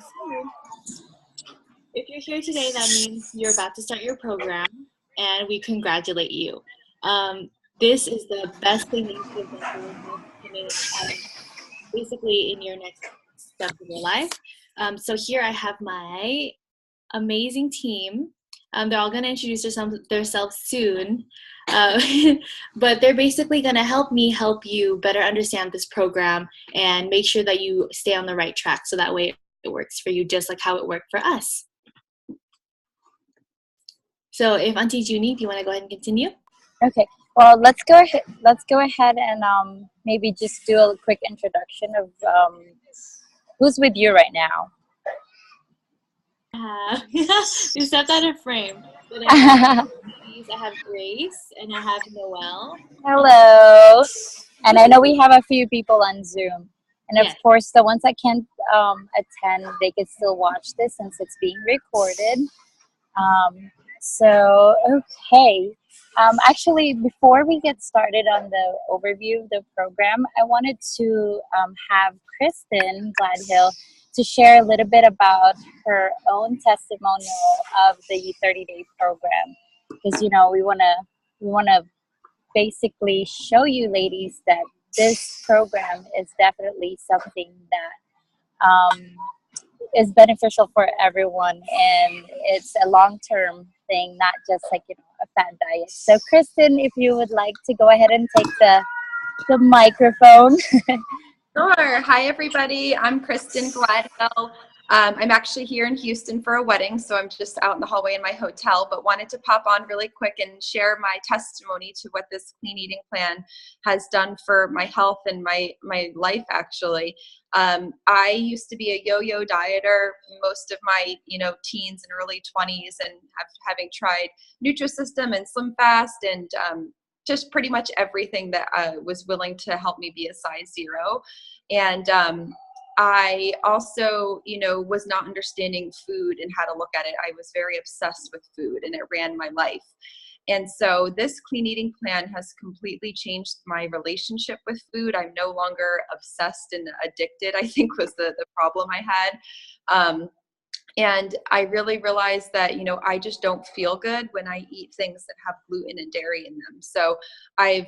So, if you're here today, that means you're about to start your program, and we congratulate you. This is the best thing that you could have done for yourself basically in your next step of your life. So here I have my amazing team. They're all going to introduce themselves soon, uh, but they're basically going to help me help you better understand this program and make sure that you stay on the right track so that way it works for you just like how it worked for us. So if Auntie Junie, if you want to go ahead and continue. Okay. Well, let's go ahead. Let's go ahead and maybe just do a quick introduction of who's with you right now. You stepped out of frame. But I have Grace and I have Noelle. Hello. And I know we have a few people on Zoom. And of Yes. course, the ones that can't attend, they can still watch this since it's being recorded. So, okay. Actually, before we get started on the overview of the program, I wanted to have Kristen Gladhill to share a little bit about her own testimonial of the 30-day program, because we want to basically show you ladies that this program is definitely something that is beneficial for everyone, and it's a long-term thing, not just like a fat diet. So Kristen, if you would like to go ahead and take the microphone. Sure. Hi, everybody. I'm Kristen Gladhill. I'm actually here in Houston for a wedding, so I'm just out in the hallway in my hotel, but wanted to pop on really quick and share my testimony to what this clean eating plan has done for my health and my life, actually. I used to be a yo-yo dieter most of my teens and early 20s, and having tried Nutrisystem and Slim Fast and just pretty much everything that was willing to help me be a size 0. And I also, was not understanding food and how to look at it. I was very obsessed with food, and it ran my life. And so this clean eating plan has completely changed my relationship with food. I'm no longer obsessed and addicted, I think was the problem I had. And I really realized that, I just don't feel good when I eat things that have gluten and dairy in them. So I've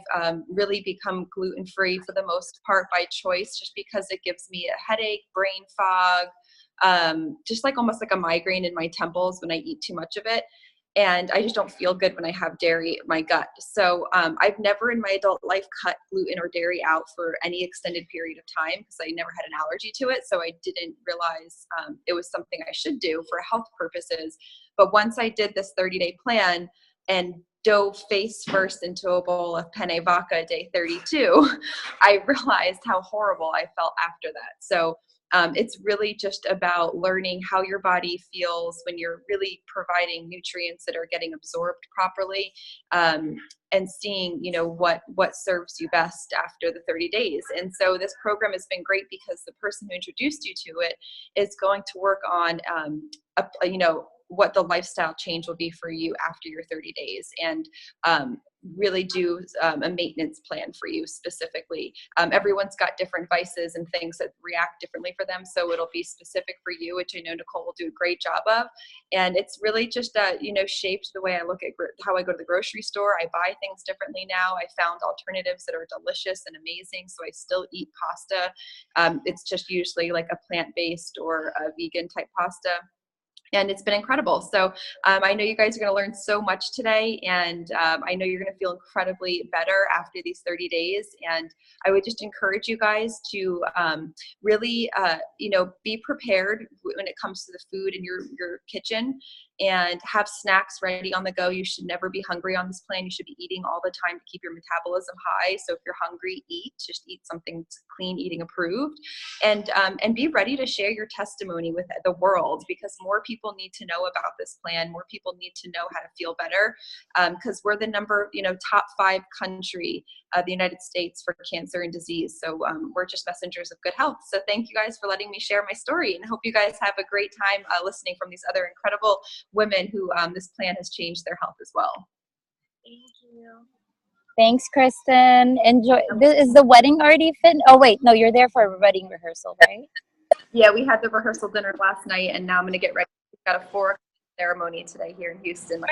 really become gluten-free for the most part by choice, just because it gives me a headache, brain fog, just like almost like a migraine in my temples when I eat too much of it. And I just don't feel good when I have dairy in my gut. So I've never in my adult life cut gluten or dairy out for any extended period of time because I never had an allergy to it. So I didn't realize it was something I should do for health purposes. But once I did this 30-day plan and dove face first into a bowl of penne vodka day 32, I realized how horrible I felt after that. So it's really just about learning how your body feels when you're really providing nutrients that are getting absorbed properly, and seeing, what serves you best after the 30 days. And so this program has been great because the person who introduced you to it is going to work on, what the lifestyle change will be for you after your 30 days, and really do a maintenance plan for you specifically. Everyone's got different vices and things that react differently for them, so it'll be specific for you, which I know Nicole will do a great job of. And it's really just shaped the way I look at how I go to the grocery store. I buy things differently now. I found alternatives that are delicious and amazing, so I still eat pasta. It's just usually like a plant-based or a vegan type pasta. And it's been incredible. So I know you guys are going to learn so much today, and I know you're going to feel incredibly better after these 30 days. And I would just encourage you guys to really, be prepared when it comes to the food in your kitchen, and have snacks ready on the go. You should never be hungry on this plan. You should be eating all the time to keep your metabolism high. So if you're hungry, just eat something clean eating approved, and be ready to share your testimony with the world, because more people need to know about this plan. More people need to know how to feel better, because we're the top 5 country of the United States for cancer and disease. So we're just messengers of good health. So thank you guys for letting me share my story, and I hope you guys have a great time listening from these other incredible women who this plan has changed their health as well. Thank you. Thanks, Kristen. Enjoy. Is the wedding already fit? Oh, wait. No, you're there for a wedding rehearsal, right? Yeah, we had the rehearsal dinner last night, and now I'm gonna get ready. We've got a 4 o'clock ceremony today here in Houston.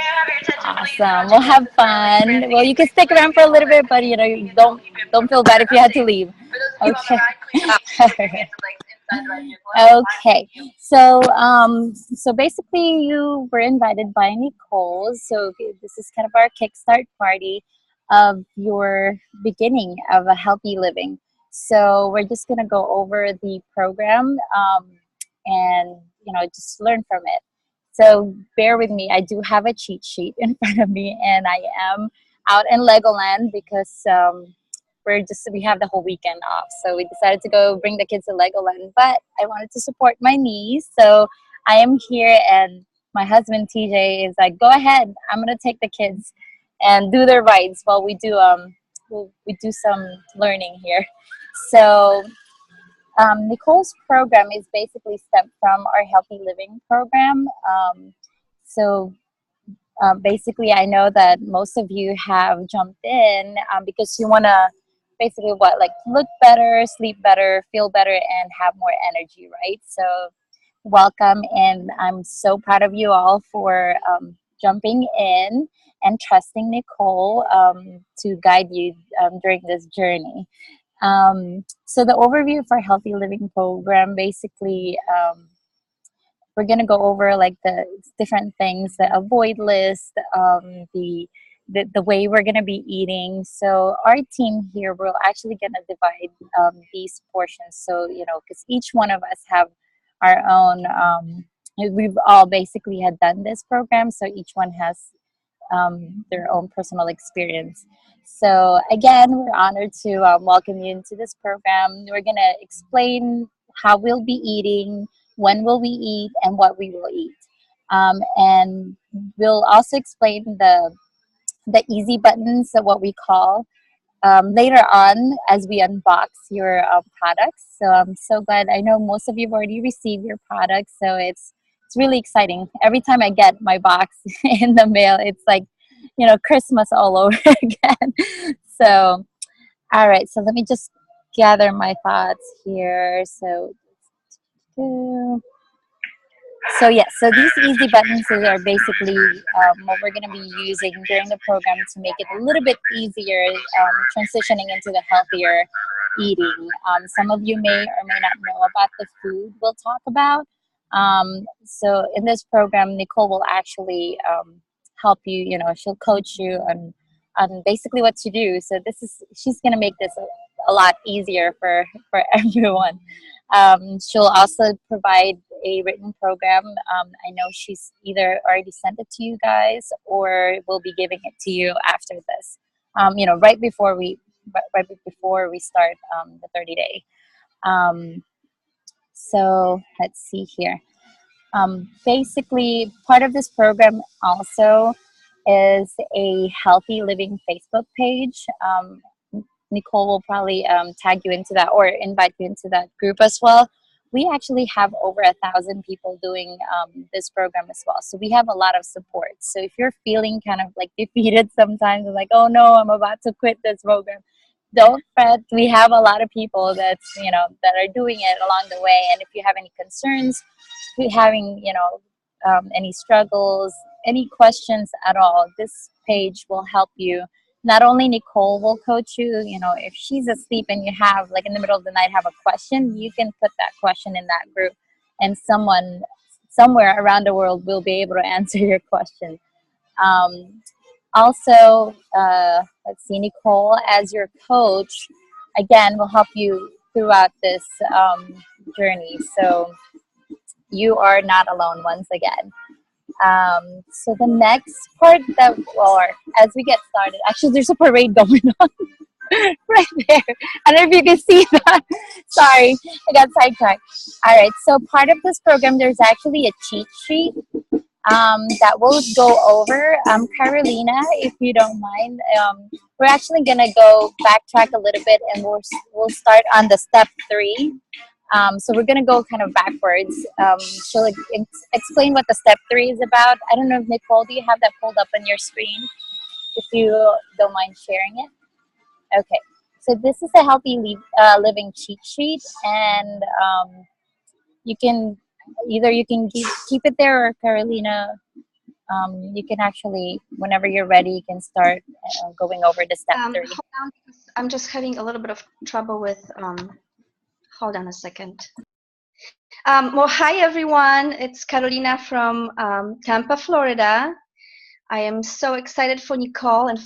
Awesome. We'll have fun. Well, you can stick around for a little bit, but you know, you don't feel bad if you had to leave. Okay. Okay. So so basically you were invited by Nicole. So this is kind of our kickstart party of your beginning of a healthy living. So we're just gonna go over the program and you know just learn from it. So bear with me. I do have a cheat sheet in front of me, and I am out in Legoland because we have the whole weekend off. So we decided to go bring the kids to Legoland. But I wanted to support my niece, so I am here, and my husband TJ is like, "Go ahead. I'm gonna take the kids and do their rides while we do some learning here." So Nicole's program is basically stemmed from our Healthy Living program. So basically, I know that most of you have jumped in because you want to basically what like look better, sleep better, feel better, and have more energy, right? So welcome, and I'm so proud of you all for jumping in and trusting Nicole to guide you during this journey. So the overview for Healthy Living program basically we're gonna go over like the different things, the avoid list, the way we're gonna be eating. So our team here, we're actually gonna divide these portions. So you know, because each one of us have our own. We've all basically had done this program, so each one has their own personal experience. So again, we're honored to welcome you into this program. We're gonna explain how we'll be eating, when will we eat, and what we will eat. And we'll also explain the easy buttons, so what we call later on as we unbox your products. So I'm so glad. I know most of you have already received your products, so it's really exciting. Every time I get my box in the mail, it's like you know Christmas all over again. So all right, so let me just gather my thoughts here. So yes, so these easy buttons are basically what we're going to be using during the program to make it a little bit easier transitioning into the healthier eating. Some of you may or may not know about the food we'll talk about. So in this program, Nicole will actually help you. You know, she'll coach you on basically what to do. So she's going to make this a lot easier for everyone. She'll also provide a written program. I know she's either already sent it to you guys or will be giving it to you after this. You know, right before we start the 30-day. So let's see here. Basically, part of this program also is a Healthy Living Facebook page. Nicole will probably tag you into that or invite you into that group as well. We actually have over 1,000 people doing this program as well. So we have a lot of support. So if you're feeling kind of like defeated sometimes, like, oh no, I'm about to quit this program, don't fret. We have a lot of people that are doing it along the way. And if you have any concerns, if you're having, any struggles, any questions at all, this page will help you. Not only Nicole will coach you, if she's asleep and you have, like in the middle of the night, have a question, you can put that question in that group and someone somewhere around the world will be able to answer your question. Also, let's see, Nicole, as your coach, again, will help you throughout this journey. So you are not alone once again. So the next part or as we get started, actually, there's a parade going on right there. I don't know if you can see that. Sorry, I got sidetracked. All right, so part of this program, there's actually a cheat sheet that we'll go over. Carolina, if you don't mind, we're actually gonna go backtrack a little bit, and we'll start on the step 3. So we're gonna go kind of backwards. She'll explain what the step 3 is about. I don't know if Nicole, do you have that pulled up on your screen? If you don't mind sharing it. Okay. So this is a healthy living cheat sheet, and you can keep it there, or Carolina, you can actually, whenever you're ready, you can start going over the step 3. Hold on, because I'm just having a little bit of trouble with. Hold on a second. Well, hi everyone. It's Carolina from Tampa, Florida. I am so excited for Nicole and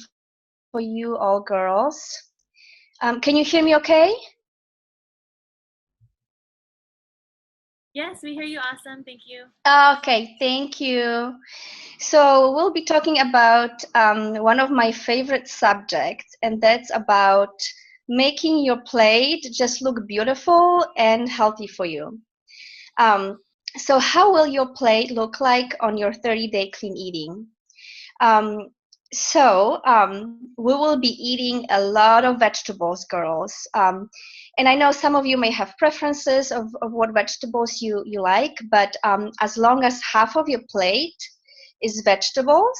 for you all girls. Can you hear me okay? Yes, we hear you. Awesome. Thank you. Okay, thank you. So we'll be talking about one of my favorite subjects, and that's about making your plate just look beautiful and healthy for you. Um, so how will your plate look like on your 30-day clean eating? Um, we will be eating a lot of vegetables, girls. And I know some of you may have preferences of what vegetables you like, but as long as half of your plate is vegetables,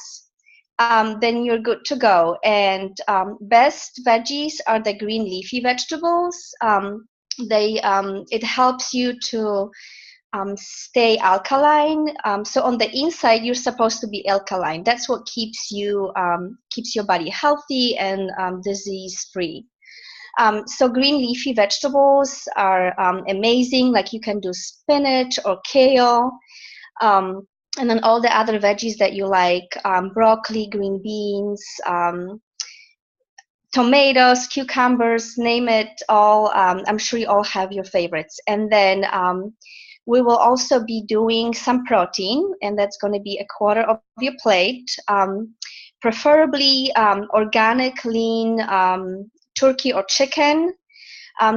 then you're good to go. And best veggies are the green leafy vegetables. It helps you to stay alkaline. So on the inside, you're supposed to be alkaline. That's what keeps your body healthy and disease free. So green leafy vegetables are amazing. Like you can do spinach or kale. And then all the other veggies that you like, broccoli, green beans, tomatoes, cucumbers, name it all. I'm sure you all have your favorites. And then we will also be doing some protein, and that's going to be 1/4 of your plate, preferably organic, lean turkey or chicken.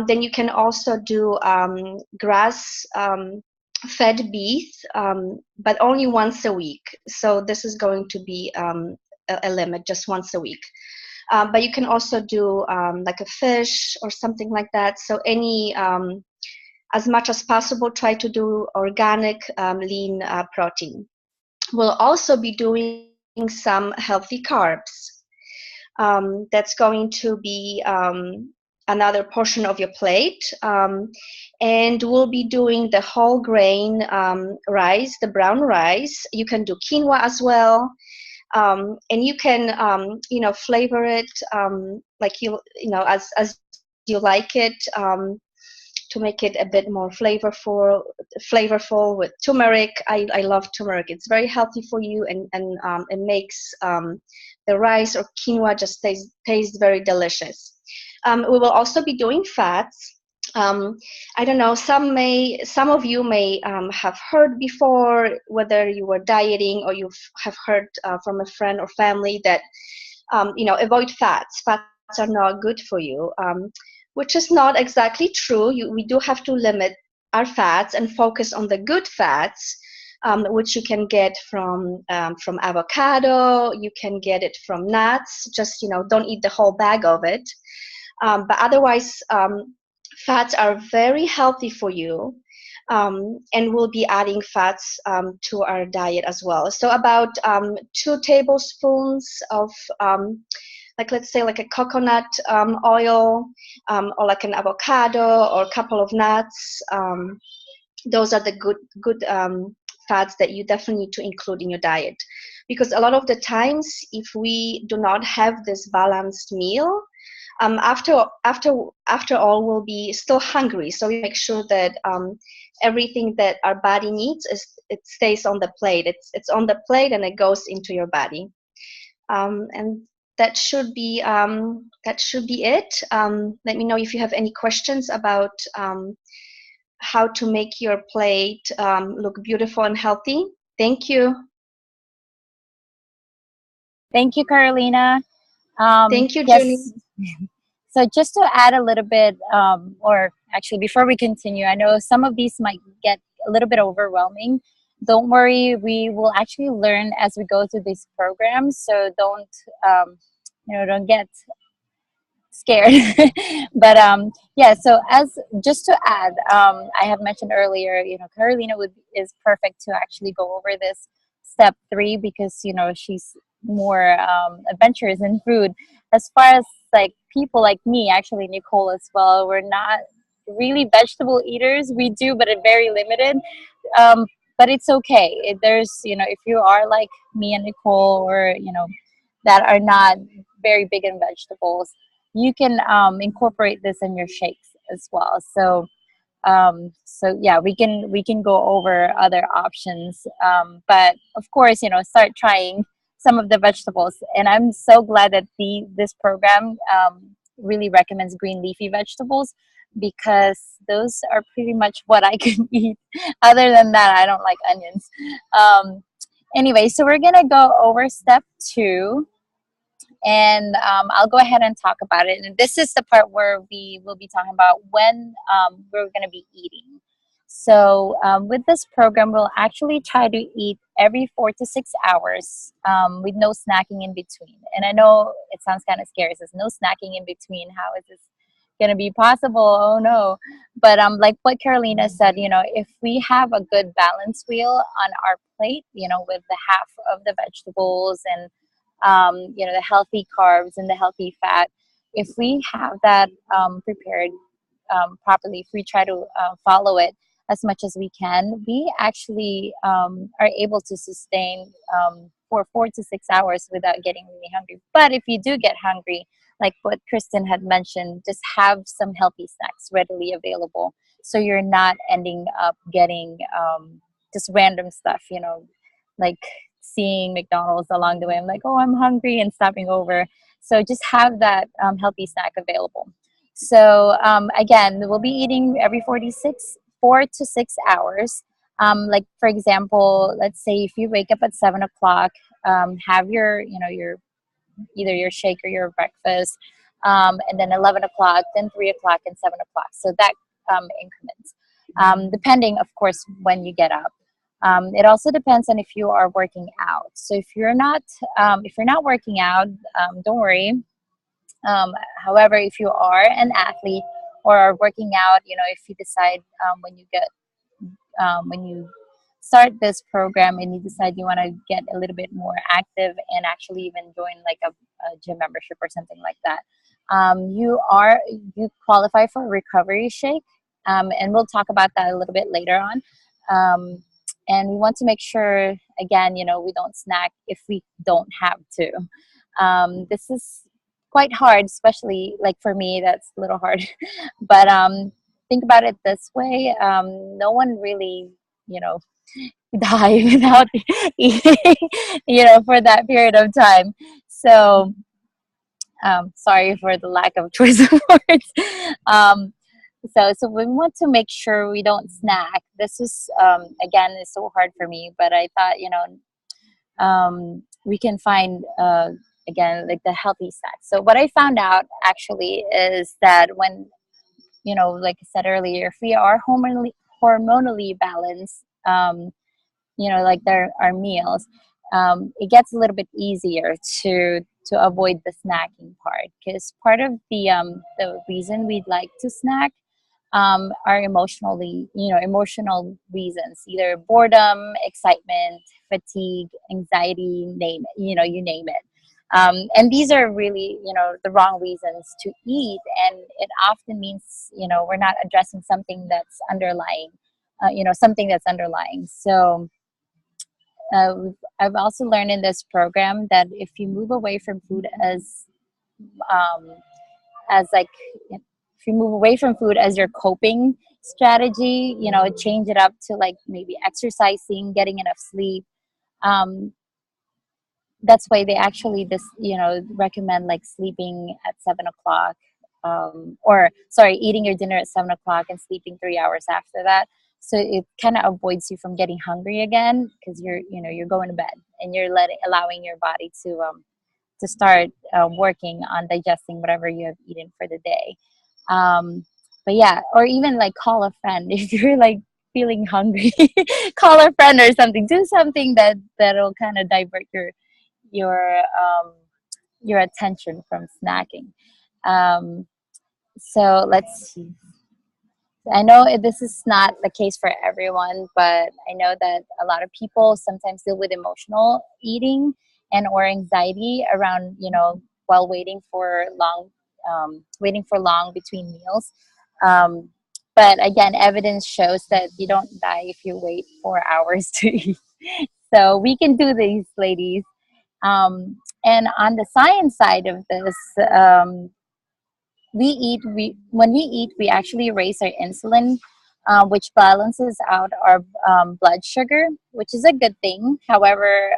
Then you can also do grass fed beef, but only once a week. So this is going to be a limit, just once a week. But you can also do like a fish or something like that. So as much as possible, try to do organic, lean protein. We'll also be doing some healthy carbs. That's going to be another portion of your plate. And we'll be doing the whole grain rice, the brown rice. You can do quinoa as well. And you can flavor it like as you like it, to make it a bit more flavorful with turmeric. I love turmeric. It's very healthy for you, and it makes the rice or quinoa just taste very delicious. We will also be doing fats. I don't know, some of you may have heard before, whether you were dieting or you have heard from a friend or family that avoid fats. Fats are not good for you, which is not exactly true. We do have to limit our fats and focus on the good fats, which you can get from avocado. You can get it from nuts. Just don't eat the whole bag of it. But otherwise, fats are very healthy for you, and we'll be adding fats to our diet as well. So about 2 tablespoons of let's say like a coconut oil, or like an avocado or a couple of nuts. Those are the good fats that you definitely need to include in your diet, because a lot of the times, if we do not have this balanced meal, after all, we'll be still hungry. So we make sure that everything that our body needs it stays on the plate. It's on the plate and it goes into your body. And that should be it. Let me know if you have any questions about how to make your plate look beautiful and healthy. Thank you. Thank you, Carolina. Thank you, yes. Junie. So just to add a little bit, or actually before we continue, I know some of these might get a little bit overwhelming. Don't worry, we will actually learn as we go through these programs. So don't get scared. But yeah, so as just to add, I have mentioned earlier, Carolina is perfect to actually go over this step 3, because she's more adventurous in food. As far as like people like me, actually Nicole as well, we're not really vegetable eaters. We do, but it's very limited. Um, but it's okay. There's, if you are like me and Nicole, or that are not very big in vegetables, you can incorporate this in your shakes as well. So yeah, we can go over other options, but of course, start trying some of the vegetables. And I'm so glad that this program really recommends green leafy vegetables, because those are pretty much what I can eat. Other than that, I don't like onions. Anyway, so we're gonna go over step 2, and I'll go ahead and talk about it. And this is the part where we will be talking about when we're going to be eating. So with this program, we'll actually try to eat every 4 to 6 hours, with no snacking in between. And I know it sounds kind of scary. It says no snacking in between. How is this going to be possible? Oh no. But like what Carolina said, if we have a good balance wheel on our plate, with the half of the vegetables and the healthy carbs and the healthy fat, if we have that prepared properly, if we try to follow it as much as we can, we actually are able to sustain for 4 to 6 hours without getting really hungry. But if you do get hungry, like what Kristen had mentioned, just have some healthy snacks readily available, so you're not ending up getting just random stuff, like seeing McDonald's along the way. I'm like, oh, I'm hungry, and stopping over. So just have that healthy snack available. So again, we'll be eating every 4 to 6 hours. Like for example, let's say if you wake up at 7 o'clock, have your either your shake or your breakfast, and then 11 o'clock, then 3 o'clock, and 7 o'clock. So that increments, depending, of course, when you get up. It also depends on if you are working out. So if you're not working out, don't worry. However, if you are an athlete or are working out, if you decide when you start this program and you decide you want to get a little bit more active and actually even join like a gym membership or something like that, you qualify for a recovery shake, and we'll talk about that a little bit later on. And we want to make sure, again, we don't snack if we don't have to. This is quite hard, especially like for me, that's a little hard. But think about it this way: no one really, you know, die without eating, for that period of time. So, sorry for the lack of choice of words. So we want to make sure we don't snack. This is again is so hard for me, but I thought we can find again like the healthy snacks. So what I found out actually is that when like I said earlier, if we are hormonally balanced, like our meals, it gets a little bit easier to avoid the snacking part, because part of the reason we'd like to snack are emotional reasons, either boredom, excitement, fatigue, anxiety, name it, you name it. And these are really, the wrong reasons to eat. And it often means, we're not addressing something that's underlying, So I've also learned in this program that if you move away from food um, as like if you move away from food as your coping strategy, change it up to like maybe exercising, getting enough sleep. um, that's why they actually recommend like sleeping at 7 o'clock, or sorry, eating your dinner at 7 o'clock and sleeping 3 hours after that, so it kind of avoids you from getting hungry again, because you're going to bed and you're allowing your body to start working on digesting whatever you have eaten for the day. Um, but yeah, or even like call a friend if you're like feeling hungry. Call a friend or something. Do something that'll kind of divert your um, your attention from snacking. Um, so let's see. I know this is not the case for everyone, but I know that a lot of people sometimes deal with emotional eating and or anxiety around, while waiting for long between meals. Um, But again, evidence shows that you don't die if you wait 4 hours to eat. So we can do these, ladies. And on the science side of this, when we eat, we actually raise our insulin, which balances out our blood sugar, which is a good thing. However,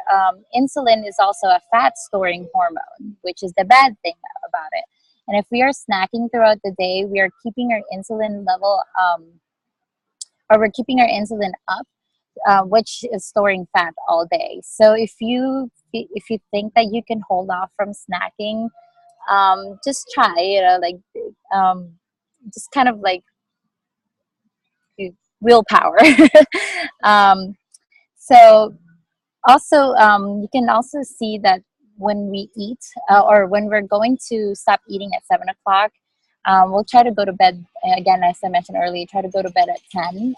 insulin is also a fat storing hormone, which is the bad thing about it. And if we are snacking throughout the day, we are keeping our insulin level, or we're keeping our insulin up, which is storing fat all day. So if you think that you can hold off from snacking, just try, like, um, just kind of like willpower. um, so also, you can also see that when we eat, or when we're going to stop eating at 7 o'clock, we'll try to go to bed again, as I mentioned earlier, try to go to bed at 10.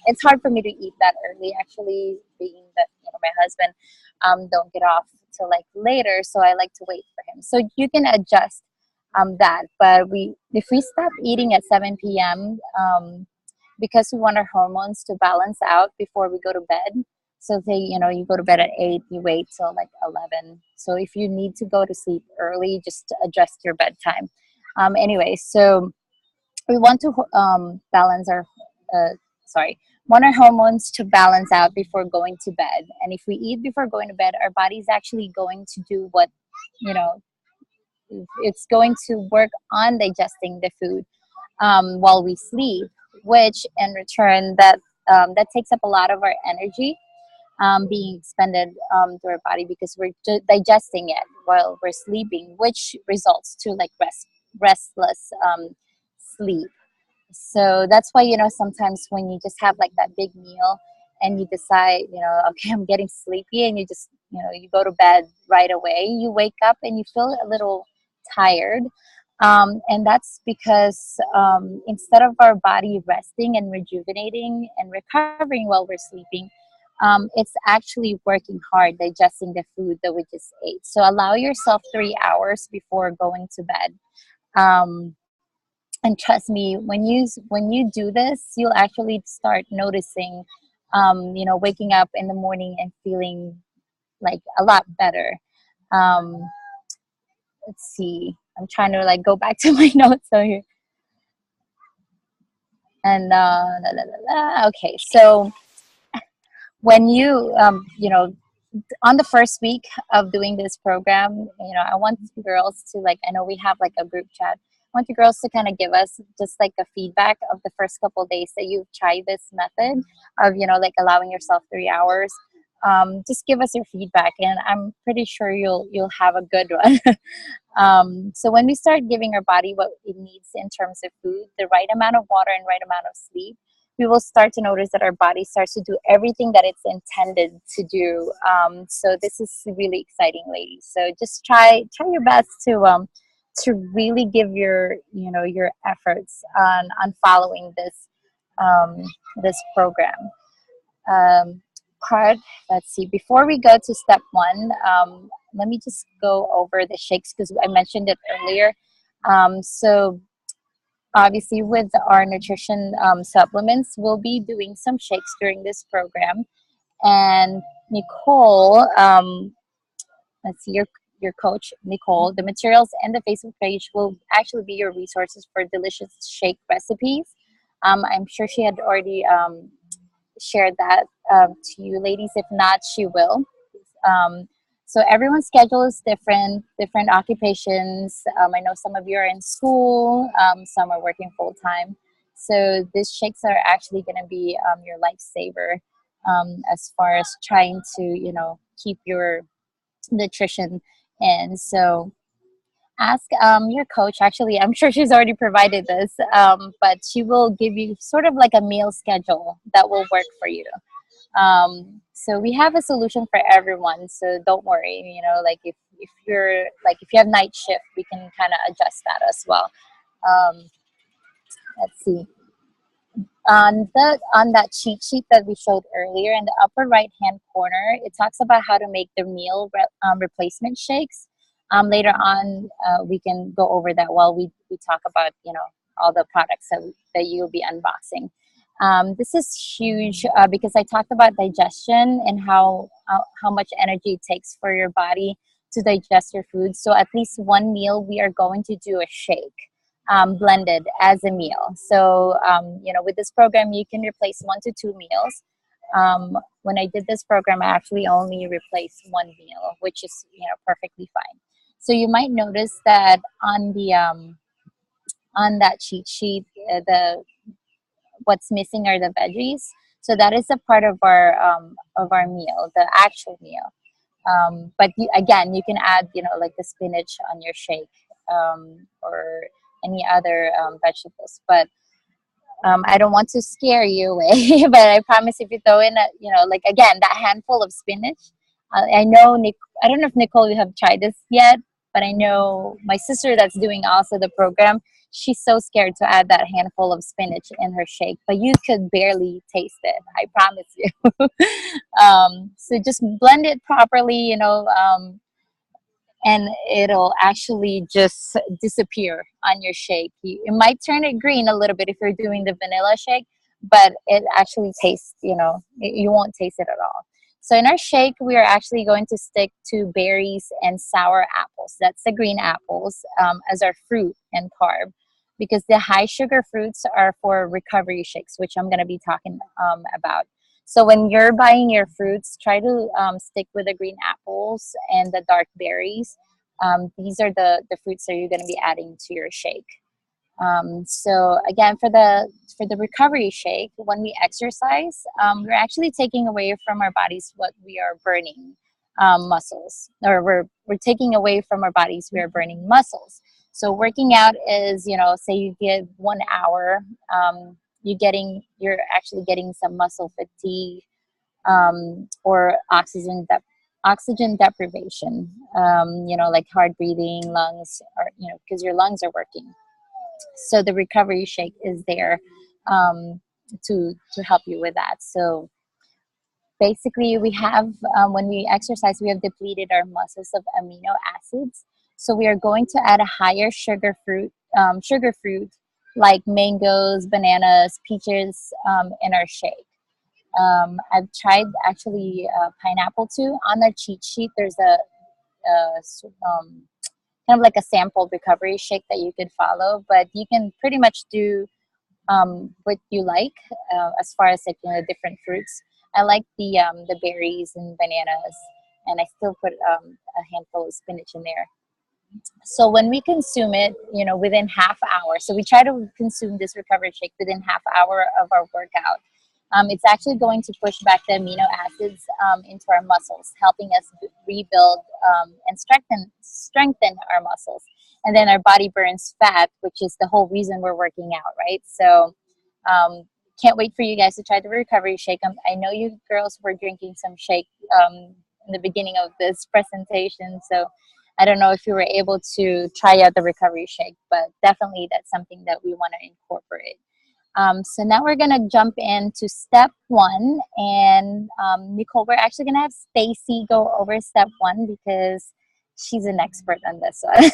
It's hard for me to eat that early, actually, being that, my husband don't get off till like later, so I like to wait for him. So you can adjust that. But if we stop eating at 7 p.m., because we want our hormones to balance out before we go to bed. So say, you go to bed at 8, you wait till like 11. So if you need to go to sleep early, just adjust your bedtime. Anyway, so we want to balance our, want our hormones to balance out before going to bed. And if we eat before going to bed, our body's actually going to do what, you know, it's going to work on digesting the food while we sleep, which in return that takes up a lot of our energy being expended to our body, because we're digesting it while we're sleeping, which results to like restless sleep. So that's why, sometimes when you just have like that big meal and you decide, okay, I'm getting sleepy, and you just, you go to bed right away, you wake up and you feel a little tired. And that's because instead of our body resting and rejuvenating and recovering while we're sleeping, it's actually working hard digesting the food that we just ate. So allow yourself 3 hours before going to bed. And trust me, when you do this, you'll actually start noticing, waking up in the morning and feeling like a lot better. Um, let's see. I'm trying to like go back to my notes over here. And okay, so when on the first week of doing this program, I want the girls to, like, I know we have like a group chat. I want the girls to kind of give us just like a feedback of the first couple of days that you've tried this method of, like allowing yourself 3 hours. Just give us your feedback, and I'm pretty sure you'll have a good one. So when we start giving our body what it needs in terms of food, the right amount of water and right amount of sleep, we will start to notice that our body starts to do everything that it's intended to do. So this is really exciting, ladies. So just try your best to really give your efforts on following this program. Um, Part. Let's see. Before we go to step one, let me just go over the shakes because I mentioned it earlier. So obviously, with our nutrition supplements, we'll be doing some shakes during this program. And Nicole, let's see, your coach, Nicole, the materials and the Facebook page will actually be your resources for delicious shake recipes. I'm sure she had already shared that to you, ladies. If not, she will. Um, so everyone's schedule is different occupations. I know some of you are in school, some are working full time. So these shakes are actually going to be your lifesaver as far as trying to, keep your nutrition in. So ask your coach. Actually, I'm sure she's already provided this, but she will give you sort of like a meal schedule that will work for you. So we have a solution for everyone. So don't worry. Like if you're like if you have night shift, we can kind of adjust that as well. Um, let's see. On that cheat sheet that we showed earlier in the upper right hand corner, it talks about how to make the meal replacement shakes. Later on, we can go over that while we talk about all the products that you'll be unboxing. This is huge because I talked about digestion and how much energy it takes for your body to digest your food. So at least one meal, we are going to do a shake blended as a meal. So, with this program, you can replace 1 to 2 meals. When I did this program, I actually only replaced one meal, which is, perfectly fine. So you might notice that on that cheat sheet, the what's missing are the veggies. So that is a part of our meal, the actual meal. But again, you can add, like the spinach on your shake, or any other vegetables. But I don't want to scare you away, but I promise if you throw in like again, that handful of spinach. I know Nick. I don't know if Nicole, you have tried this yet, but I know my sister that's doing also the program. She's so scared to add that handful of spinach in her shake, but you could barely taste it. I promise you. So just blend it properly, and it'll actually just disappear on your shake. It might turn it green a little bit if you're doing the vanilla shake, but it actually tastes, you won't taste it at all. So in our shake, we are actually going to stick to berries and sour apples. That's the green apples, as our fruit and carb, because the high sugar fruits are for recovery shakes, which I'm going to be talking about. So when you're buying your fruits, try to stick with the green apples and the dark berries. These are the fruits that you're going to be adding to your shake. So again, for the recovery shake, when we exercise, we're actually taking away from our bodies what we are burning, muscles, or we're taking away from our bodies we are burning muscles. So working out is, say you get 1 hour. You're actually getting some muscle fatigue, or oxygen deprivation, like hard breathing, lungs, or because your lungs are working. So the recovery shake is there, to help you with that. So basically, we have when we exercise, we have depleted our muscles of amino acids. So we are going to add a higher sugar fruit like mangoes, bananas, peaches, in our shake. I've tried actually pineapple too. On the cheat sheet, there's kind of like a sample recovery shake that you could follow, but you can pretty much do what you like, as far as like different fruits. I like the berries and bananas, and I still put a handful of spinach in there. So when we consume it, within half hour, so we try to consume this recovery shake within half hour of our workout. It's actually going to push back the amino acids into our muscles, helping us rebuild and strengthen our muscles. And then our body burns fat, which is the whole reason we're working out, right? So can't wait for you guys to try the recovery shake. I know you girls were drinking some shake in the beginning of this presentation, so I don't know if you were able to try out the recovery shake, but definitely that's something that we want to incorporate. So now we're going to jump into step 1. And Nicole, we're actually going to have Stacy go over step 1 because she's an expert on this one.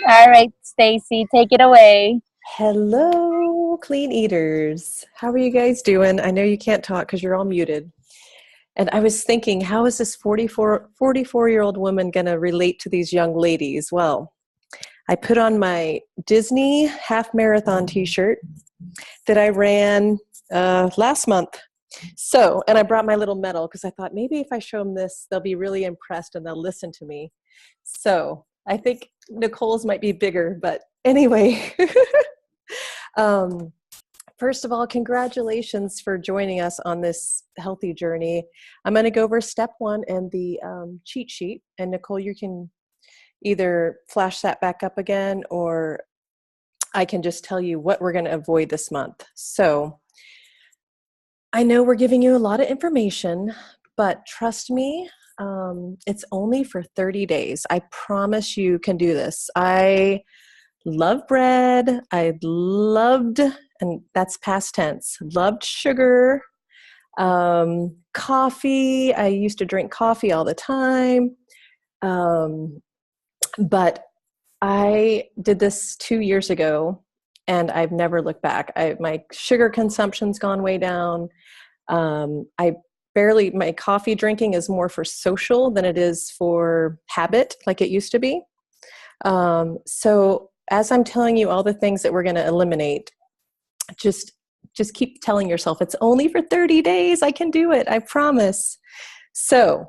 All right, Stacy, take it away. Hello, clean eaters. How are you guys doing? I know you can't talk because you're all muted. And I was thinking, how is this 44-year-old woman going to relate to these young ladies? Well, I put on my Disney half marathon t-shirt that I ran last month. So, and I brought my little medal because I thought maybe if I show them this, they'll be really impressed and they'll listen to me. So I think Nicole's might be bigger, but anyway. First of all, congratulations for joining us on this healthy journey. I'm going to go over step 1 and the cheat sheet. And Nicole, you can either flash that back up again, or I can just tell you what we're going to avoid this month. So I know we're giving you a lot of information, but trust me, it's only for 30 days. I promise you can do this. I love bread. I loved, and that's past tense, loved sugar, coffee. I used to drink coffee all the time. But I did this 2 years ago, and I've never looked back. My sugar consumption's gone way down. My coffee drinking is more for social than it is for habit, like it used to be. So as I'm telling you all the things that we're going to eliminate, just keep telling yourself, it's only for 30 days. I can do it. I promise. So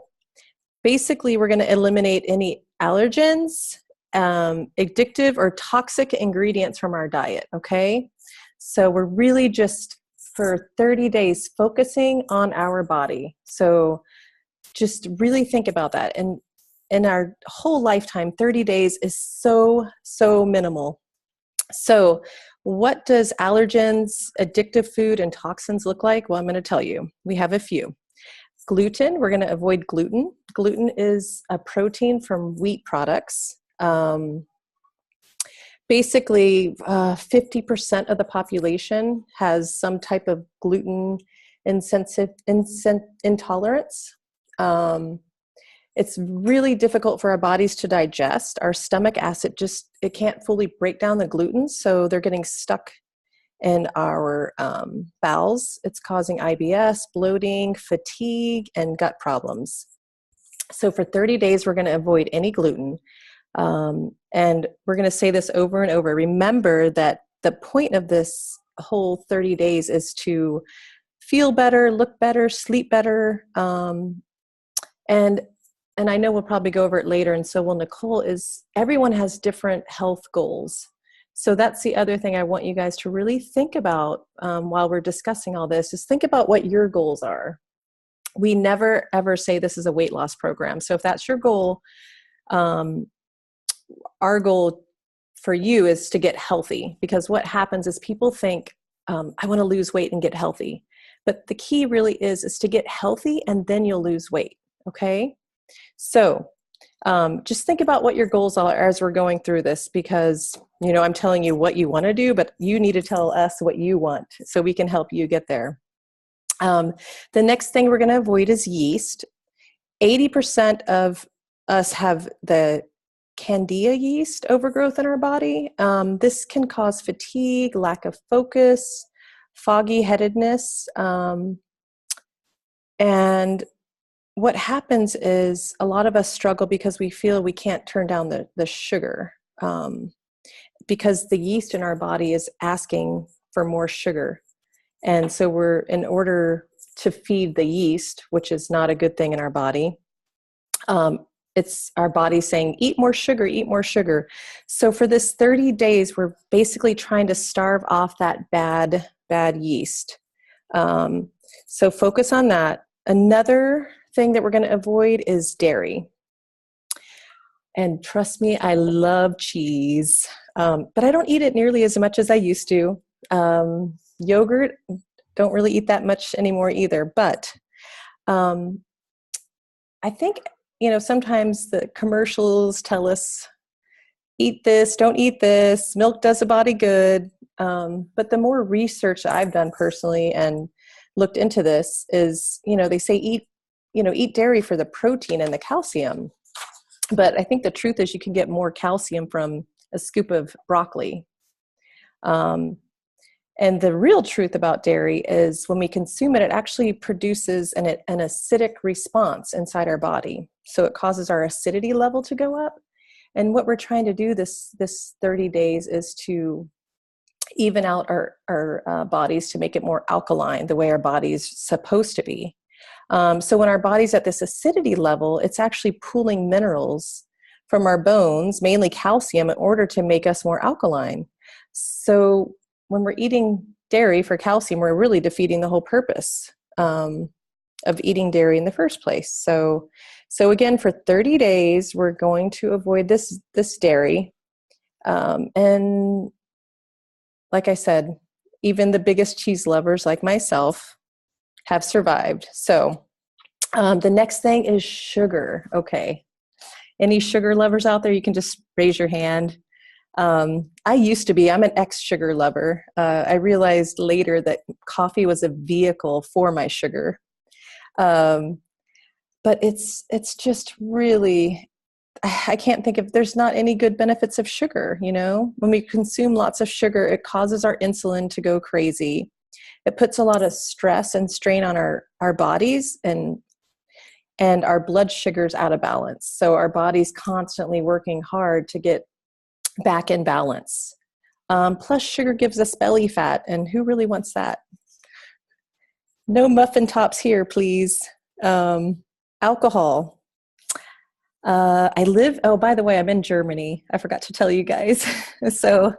basically, we're going to eliminate any allergens, addictive or toxic ingredients from our diet. Okay. So we're really just for 30 days focusing on our body. So just really think about that. And in our whole lifetime, 30 days is so minimal. So what does allergens, addictive food, and toxins look like? Well, I'm going to tell you. We have a few. Gluten, we're going to avoid gluten. Gluten is a protein from wheat products. Basically, 50% of the population has some type of gluten intolerance. It's really difficult for our bodies to digest. Our stomach acid it can't fully break down the gluten, so they're getting stuck in our bowels. It's causing IBS, bloating, fatigue, and gut problems. So for 30 days, we're going to avoid any gluten. And we're going to say this over and over. Remember that the point of this whole 30 days is to feel better, look better, sleep better. And I know we'll probably go over it later, and so will Nicole, is everyone has different health goals. So that's the other thing I want you guys to really think about while we're discussing all this, is think about what your goals are. We never, ever say this is a weight loss program. So if that's your goal, our goal for you is to get healthy, because what happens is people think, I want to lose weight and get healthy. But the key really is to get healthy, and then you'll lose weight. Okay. So just think about what your goals are as we're going through this, because, I'm telling you what you want to do, but you need to tell us what you want so we can help you get there. The next thing we're going to avoid is yeast. 80% of us have the Candida yeast overgrowth in our body. This can cause fatigue, lack of focus, foggy headedness. And what happens is a lot of us struggle because we feel we can't turn down the sugar, because the yeast in our body is asking for more sugar. And so in order to feed the yeast, which is not a good thing in our body, it's our body saying, eat more sugar, eat more sugar. So for this 30 days, we're basically trying to starve off that bad yeast. So focus on that. Another thing that we're going to avoid is dairy. And trust me, I love cheese, but I don't eat it nearly as much as I used to. Yogurt, don't really eat that much anymore either. But I think, sometimes the commercials tell us, eat this, don't eat this, milk does the body good. But the more research I've done personally and looked into this is, they say eat dairy for the protein and the calcium. But I think the truth is you can get more calcium from a scoop of broccoli. And the real truth about dairy is when we consume it, it actually produces an acidic response inside our body. So it causes our acidity level to go up. And what we're trying to do this 30 days is to even out our bodies to make it more alkaline, the way our body's supposed to be. So when our body's at this acidity level, it's actually pulling minerals from our bones, mainly calcium, in order to make us more alkaline. So when we're eating dairy for calcium, we're really defeating the whole purpose of eating dairy in the first place. So again, for 30 days, we're going to avoid this dairy. And like I said, even the biggest cheese lovers like myself have survived. So the next thing is sugar. Okay. Any sugar lovers out there, you can just raise your hand. I'm an ex-sugar lover. I realized later that coffee was a vehicle for my sugar. But it's just really, I can't think of, there's not any good benefits of sugar. You know, when we consume lots of sugar, it causes our insulin to go crazy. It puts a lot of stress and strain on our bodies, and our blood sugar's out of balance. So our body's constantly working hard to get back in balance. Plus sugar gives us belly fat, and who really wants that? No muffin tops here, please. Alcohol. By the way, I'm in Germany. I forgot to tell you guys. So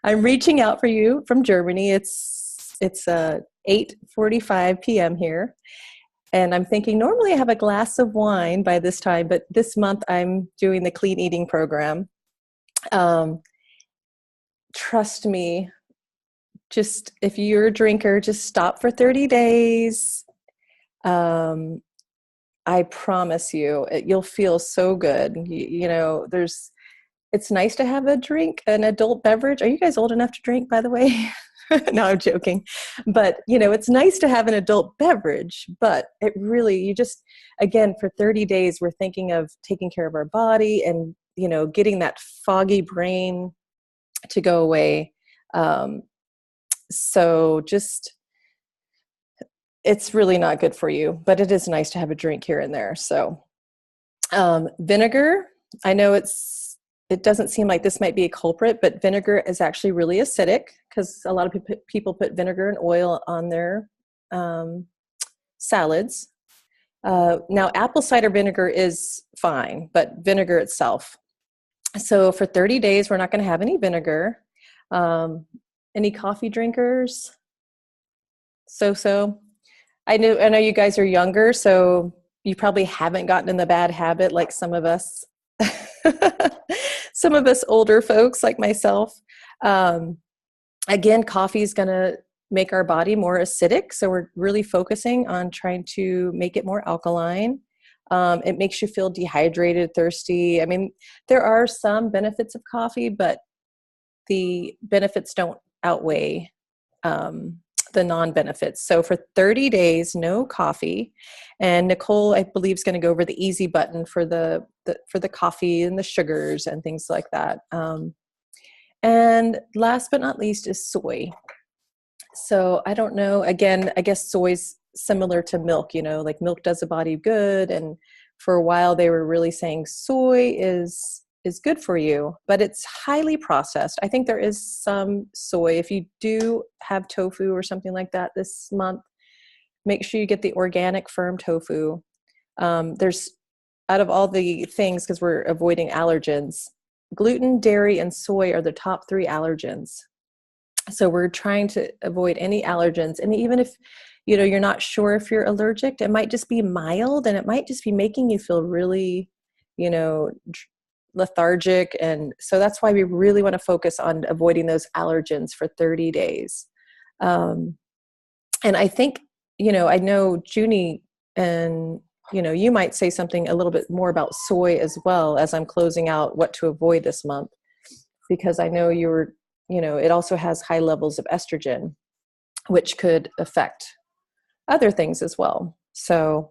I'm reaching out for you from Germany. It's 8:45 p.m. here. And I'm thinking normally I have a glass of wine by this time, but this month I'm doing the clean eating program. Trust me, just if you're a drinker, just stop for 30 days. I promise you, you'll feel so good. You know, it's nice to have a drink, an adult beverage. Are you guys old enough to drink, by the way? No, I'm joking. But, you know, it's nice to have an adult beverage, but it really, you just, again, for 30 days, we're thinking of taking care of our body and, you know, getting that foggy brain to go away. So just, it's really not good for you, but it is nice to have a drink here and there. So vinegar, I know it doesn't seem like this might be a culprit, but vinegar is actually really acidic because a lot of people put vinegar and oil on their salads. Now, apple cider vinegar is fine, but vinegar itself. So for 30 days, we're not going to have any vinegar. Any coffee drinkers? So. I know you guys are younger, so you probably haven't gotten in the bad habit like some of us. Some of us older folks like myself. Again, coffee is going to make our body more acidic, so we're really focusing on trying to make it more alkaline. It makes you feel dehydrated, thirsty. I mean, there are some benefits of coffee, but the benefits don't outweigh the non-benefits. So for 30 days, no coffee. And Nicole, I believe, is going to go over the easy button for the coffee and the sugars and things like that. And last but not least is soy. So I don't know, again, I guess soy's similar to milk, you know, like milk does the body good. And for a while they were really saying soy is good for you, but it's highly processed. I think there is some soy. If you do have tofu or something like that this month, make sure you get the organic firm tofu. There's, out of all the things, because we're avoiding allergens, gluten, dairy, and soy are the top 3 allergens. So we're trying to avoid any allergens. And even if, you know, you're not sure if you're allergic, it might just be mild, and it might just be making you feel really, you know, lethargic. And so that's why we really want to focus on avoiding those allergens for 30 days. And I think, you know, I know Junie, and, you know, you might say something a little bit more about soy as well as I'm closing out what to avoid this month, because I know you know, it also has high levels of estrogen, which could affect other things as well. So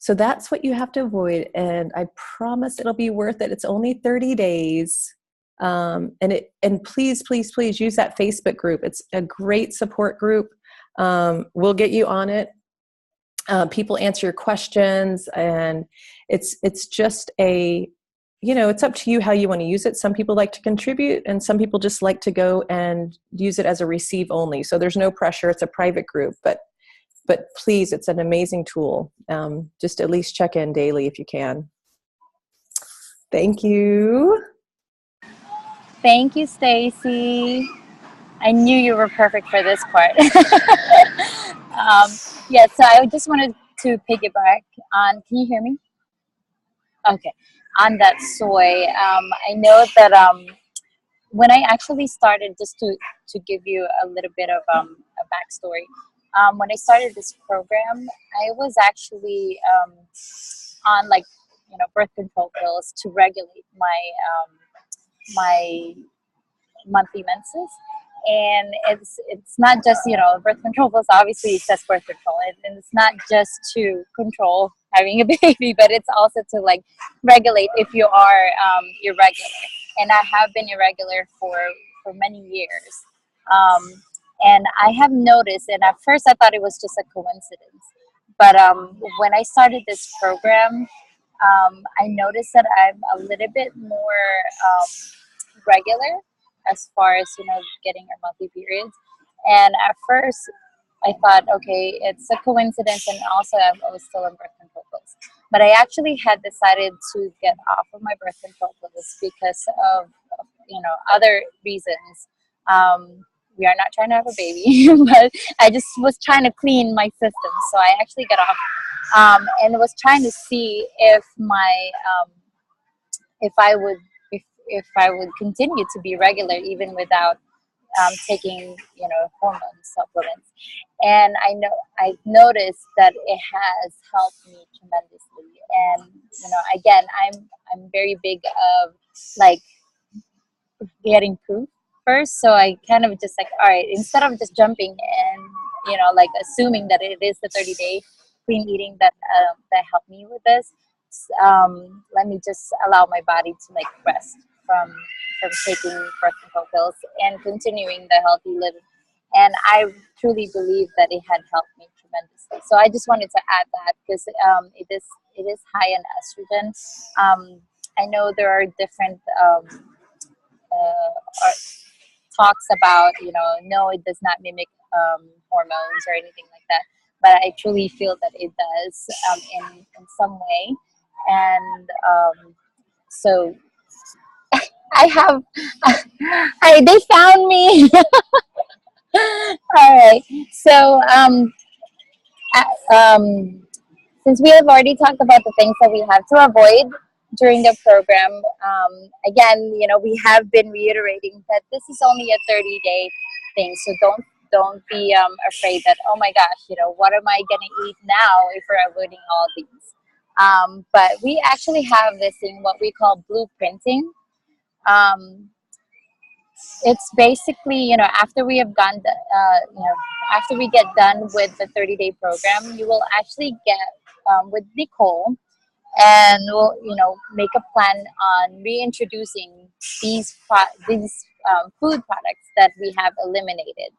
that's what you have to avoid. And I promise it'll be worth it. It's only 30 days. And please, please, please use that Facebook group. It's a great support group. We'll get you on it. People answer your questions, and it's just you know, it's up to you how you want to use it. Some people like to contribute, and some people just like to go and use it as a receive only. So there's no pressure. It's a private group, but please, it's an amazing tool. Just at least check in daily if you can. Thank you. Thank you, Stacy. I knew you were perfect for this part. Yeah, so I just wanted to piggyback on, can you hear me? Okay, on that soy. I know that when I actually started, just to give you a little bit of a backstory, when I started this program, I was actually on, like, you know, birth control pills to regulate my my monthly menses, And it's not just, birth control pills. Obviously, it's just birth control, and it's not just to control having a baby, but it's also to like regulate if you are irregular. And I have been irregular for many years. And I have noticed, and at first I thought it was just a coincidence, but when I started this program, I noticed that I'm a little bit more regular as far as getting our monthly periods. And at first, I thought, okay, it's a coincidence, and also I was still on birth control pills. But I actually had decided to get off of my birth control pills because of other reasons. We are not trying to have a baby, but I just was trying to clean my system. So I actually got off, and was trying to see if my if I would if I would continue to be regular even without taking hormone supplements. And I noticed that it has helped me tremendously. And again, I'm very big of like getting proof first. So I kind of just like, all right, instead of just jumping and like assuming that it is the 30-day clean eating that helped me with this, let me just allow my body to like rest from taking birth control pills and continuing the healthy living. And I truly believe that it had helped me tremendously. So I just wanted to add that because it is high in estrogen. I know there are different talks about no, it does not mimic hormones or anything like that, but I truly feel that it does in some way. And so I have they found me. All right, so since we have already talked about the things that we have to avoid during the program, again, we have been reiterating that this is only a 30-day thing. So don't be afraid that, oh my gosh, what am I going to eat now if we're avoiding all these? But we actually have this thing, what we call blueprinting. It's basically, after we have gone, after we get done with the 30-day program, you will actually get with Nicole, and we'll make a plan on reintroducing these food products that we have eliminated,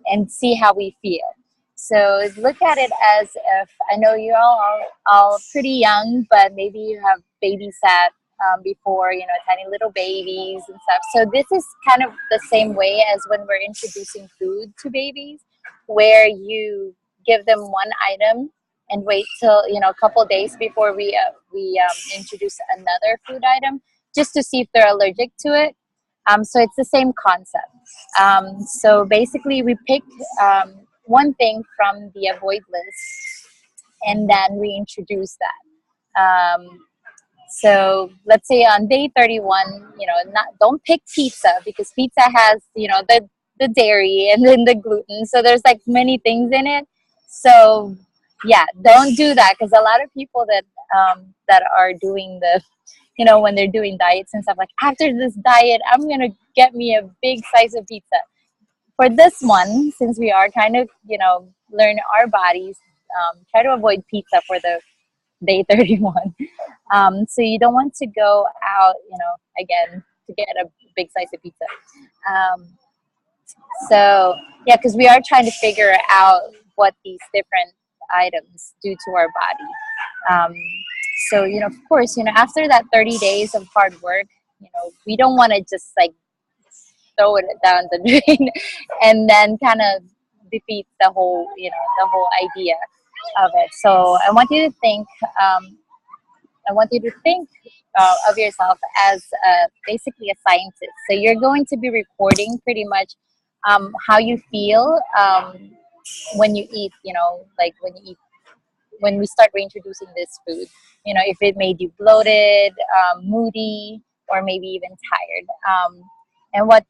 and see how we feel. So look at it as if, I know you're all pretty young, but maybe you have babysat before, tiny little babies and stuff. So this is kind of the same way as when we're introducing food to babies, where you give them one item and wait till a couple days before we introduce another food item, just to see if they're allergic to it. So it's the same concept. So basically, we pick one thing from the avoid list, and then we introduce that. So let's say on day 31, don't pick pizza, because pizza has the dairy and then the gluten. So there's like many things in it. So yeah, don't do that, because a lot of people that are doing when they're doing diets and stuff, like, after this diet, I'm gonna get me a big slice of pizza. For this one, since we are trying to learn our bodies, try to avoid pizza for the day 31. So you don't want to go out, again, to get a big slice of pizza. So yeah, because we are trying to figure out what these different items do to our body. So of course, after that 30 days of hard work, we don't want to just like throw it down the drain and then kind of defeat the whole idea of it. So I want you to think. Of yourself as basically a scientist. So you're going to be recording pretty much how you feel when you eat. Like when we start reintroducing this food. If it made you bloated, moody, or maybe even tired. And what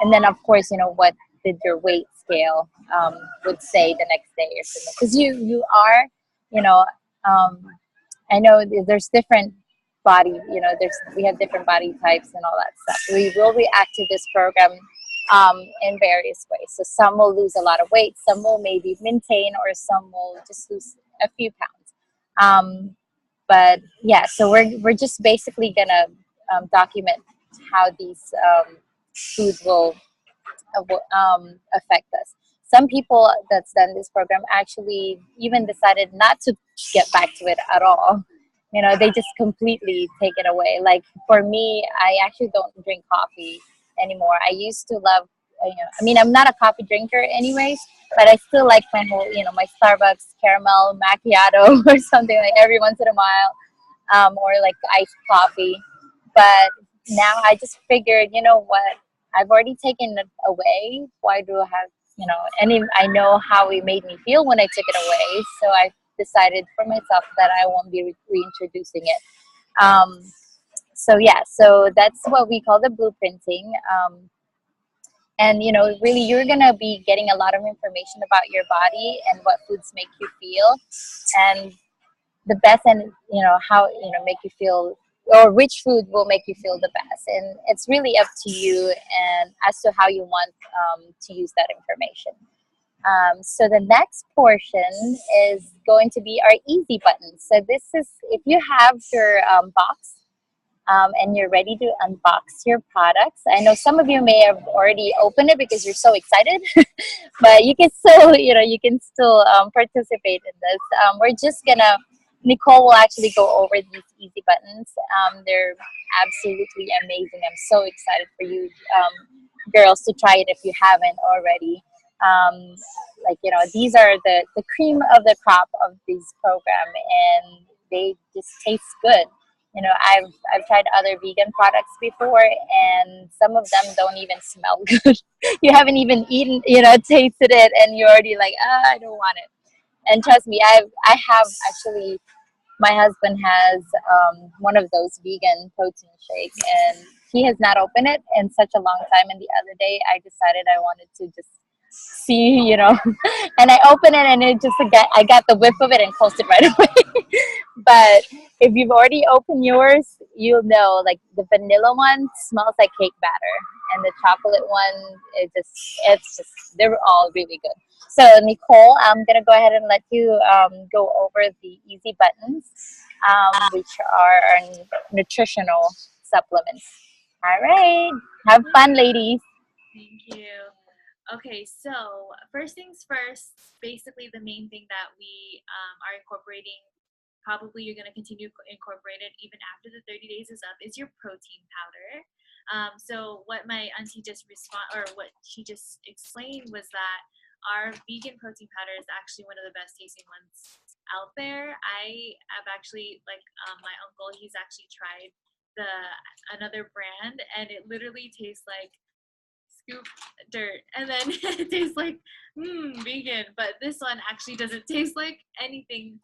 and then of course what did your weight scale would say the next day or something? Because you are. I know there's different body, we have different body types and all that stuff. We will react to this program in various ways. So some will lose a lot of weight, some will maybe maintain, or some will just lose a few pounds. But yeah, so we're just basically gonna document how these foods will affect us. Some people that's done this program actually even decided not to get back to it at all. They just completely take it away. Like for me, I actually don't drink coffee anymore. I used to love, I'm not a coffee drinker anyways, but I still like my whole, my Starbucks caramel macchiato or something like every once in a while, or like iced coffee. But now I just figured, you know what? I've already taken it away. Why do I have, and I know how it made me feel when I took it away. So I decided for myself that I won't be reintroducing it. So yeah, so that's what we call the blueprinting. And really, you're gonna be getting a lot of information about your body and what foods make you feel, and the best, and how make you feel, or which food will make you feel the best. And it's really up to you and as to how you want to use that information. So the next portion is going to be our easy buttons. So this is, if you have your box and you're ready to unbox your products. I know some of you may have already opened it because you're so excited, but you can still, participate in this. We're just gonna, Nicole will actually go over these easy buttons. They're absolutely amazing. I'm so excited for you girls to try it if you haven't already. These are the cream of the crop of this program, and they just taste good. I've tried other vegan products before, and some of them don't even smell good. You haven't even eaten, tasted it, and you're already like, I don't want it. And trust me, I have actually. My husband has one of those vegan protein shakes, and he has not opened it in such a long time. And the other day, I decided I wanted to just see, and I opened it, and it just I got the whiff of it and closed it right away. But if you've already opened yours, you'll know, like the vanilla one smells like cake batter, and the chocolate one, it's just they're all really good. So Nicole, I'm gonna go ahead and let you go over the easy buttons, which are our nutritional supplements. All right, have fun, ladies. Thank you. Okay, so first things first, basically the main thing that we are incorporating, probably you're going to continue to incorporate it even after the 30 days is up, is your protein powder. So what my auntie what she just explained was that our vegan protein powder is actually one of the best tasting ones out there. I have actually, like my uncle, he's actually tried another brand, and it literally tastes like scoop dirt, and then it tastes like vegan. But this one actually doesn't taste like anything.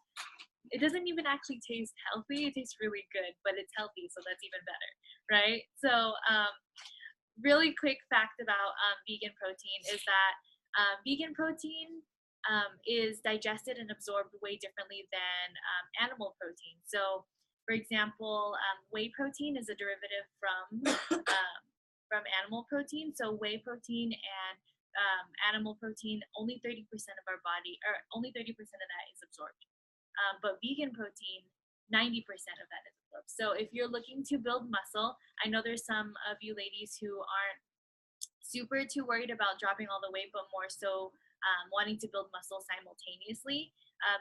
It doesn't even actually taste healthy. It tastes really good, but it's healthy, so that's even better, right? So really quick fact about vegan protein is that vegan protein is digested and absorbed way differently than animal protein. So for example, whey protein is a derivative from animal protein. So whey protein and animal protein, only 30% of our body, or only 30% of that is absorbed. But vegan protein, 90% of that is absorbed. So if you're looking to build muscle, I know there's some of you ladies who aren't super too worried about dropping all the weight, but more so wanting to build muscle simultaneously.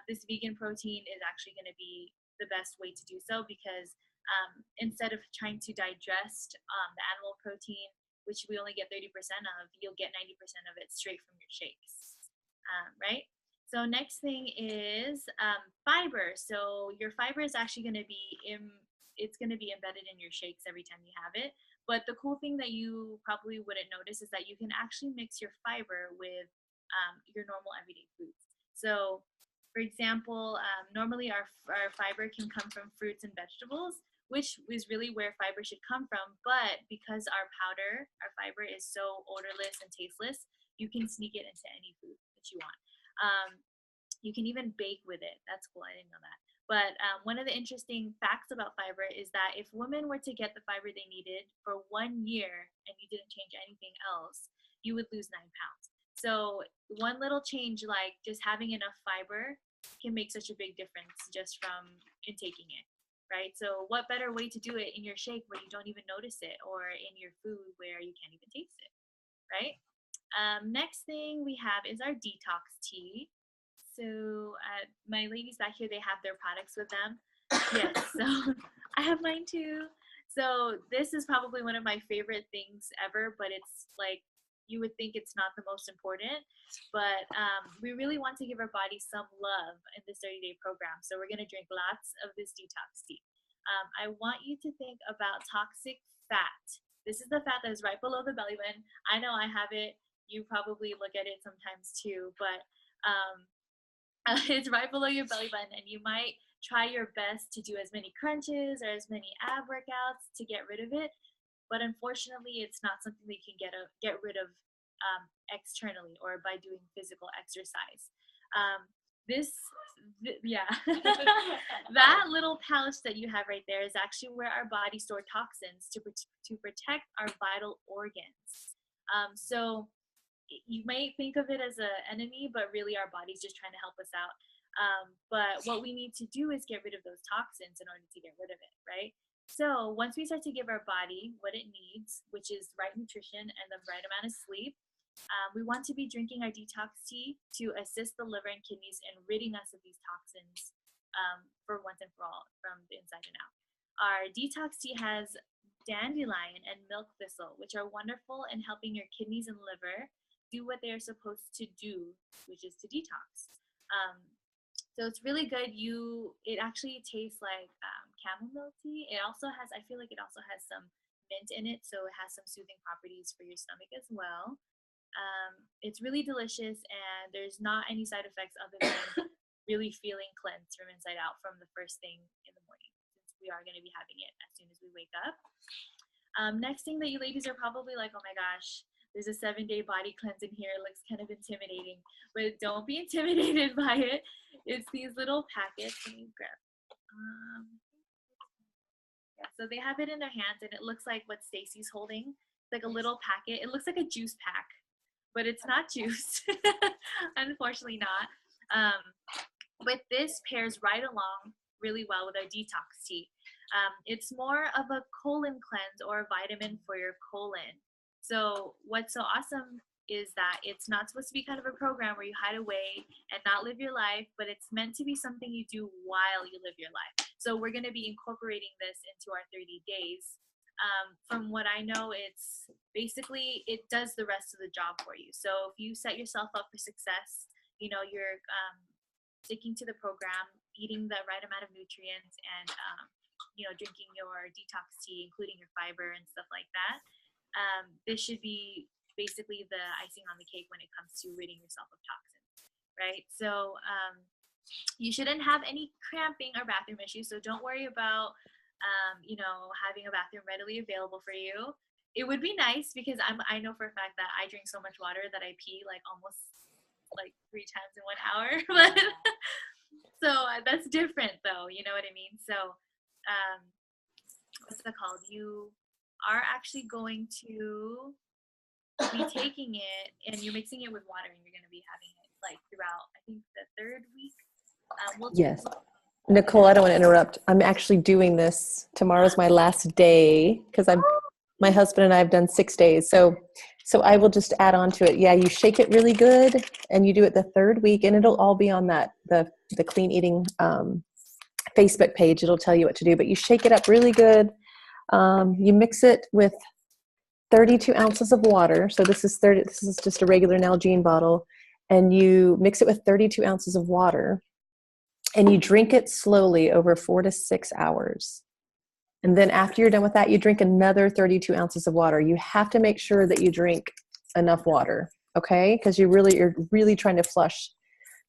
This vegan protein is actually going to be the best way to do so, because instead of trying to digest the animal protein, which we only get 30% of, you'll get 90% of it straight from your shakes, right? So next thing is fiber. So your fiber is actually going to be it's going to be embedded in your shakes every time you have it. But the cool thing that you probably wouldn't notice is that you can actually mix your fiber with your normal everyday foods. So for example, normally our fiber can come from fruits and vegetables, which is really where fiber should come from. But because our fiber is so odorless and tasteless, you can sneak it into any food that you want. You can even bake with it. That's cool. I didn't know that. But one of the interesting facts about fiber is that if women were to get the fiber they needed for 1 year and you didn't change anything else, you would lose 9 pounds. So one little change, like just having enough fiber, can make such a big difference just from intaking it, right? So what better way to do it in your shake where you don't even notice it, or in your food where you can't even taste it, right? Next thing we have is our detox tea. So my ladies back here, they have their products with them. Yes, so I have mine too. So this is probably one of my favorite things ever, but it's like, you would think it's not the most important, but we really want to give our body some love in this 30-day program. So we're going to drink lots of this detox tea. I want you to think about toxic fat. This is the fat that is right below the belly button. I know I have it. You probably look at it sometimes too, but it's right below your belly button, and you might try your best to do as many crunches or as many ab workouts to get rid of it, but unfortunately it's not something that you can get rid of externally or by doing physical exercise. Yeah, that little pouch that you have right there is actually where our body store toxins to protect our vital organs. So you may think of it as an enemy, but really our body's just trying to help us out. But what we need to do is get rid of those toxins in order to get rid of it, right? So once we start to give our body what it needs, which is right nutrition and the right amount of sleep, we want to be drinking our detox tea to assist the liver and kidneys in ridding us of these toxins for once and for all, from the inside and out. Our detox tea has dandelion and milk thistle, which are wonderful in helping your kidneys and liver do what they are supposed to do, which is to detox. So it's really good. It actually tastes like chamomile tea. It also has, I feel like it also has some mint in it, so it has some soothing properties for your stomach as well. It's really delicious, and there's not any side effects other than really feeling cleansed from inside out from the first thing in the morning, since we are going to be having it as soon as we wake up. Next thing that you ladies are probably like, oh my gosh, there's a 7-day body cleanse in here. It looks kind of intimidating, but don't be intimidated by it. It's these little packets. Let me grab. Yeah, so they have it in their hands, and it looks like what Stacy's holding. It's like a little packet. It looks like a juice pack, but it's not juice. Unfortunately not. But this pairs right along really well with our detox tea. It's more of a colon cleanse or a vitamin for your colon. So what's so awesome is that it's not supposed to be kind of a program where you hide away and not live your life, but it's meant to be something you do while you live your life. So we're going to be incorporating this into our 30 days. From what I know, it's basically, it does the rest of the job for you. So if you set yourself up for success, you're sticking to the program, eating the right amount of nutrients, and drinking your detox tea, including your fiber and stuff like that. This should be basically the icing on the cake when it comes to ridding yourself of toxins, right? So you shouldn't have any cramping or bathroom issues, so don't worry about having a bathroom readily available for you. It would be nice, because I know for a fact that I drink so much water that I pee like almost like 3 times in 1 hour. But so that's different though, you know what I mean? So what's that called? You are actually going to be taking it, and you're mixing it with water, and you're going to be having it like throughout, I think, the 3rd week. Yes. Nicole, I don't want to interrupt. I'm actually doing this. Tomorrow's my last day, because my husband and I have done 6 days. So I will just add on to it. Yeah, you shake it really good, and you do it the 3rd week, and it'll all be on the Clean Eating Facebook page. It'll tell you what to do, but you shake it up really good. You mix it with 32 ounces of water. So this is just a regular Nalgene bottle, and you mix it with 32 ounces of water, and you drink it slowly over 4 to 6 hours. And then after you're done with that, you drink another 32 ounces of water. You have to make sure that you drink enough water, okay? Because you're really trying to flush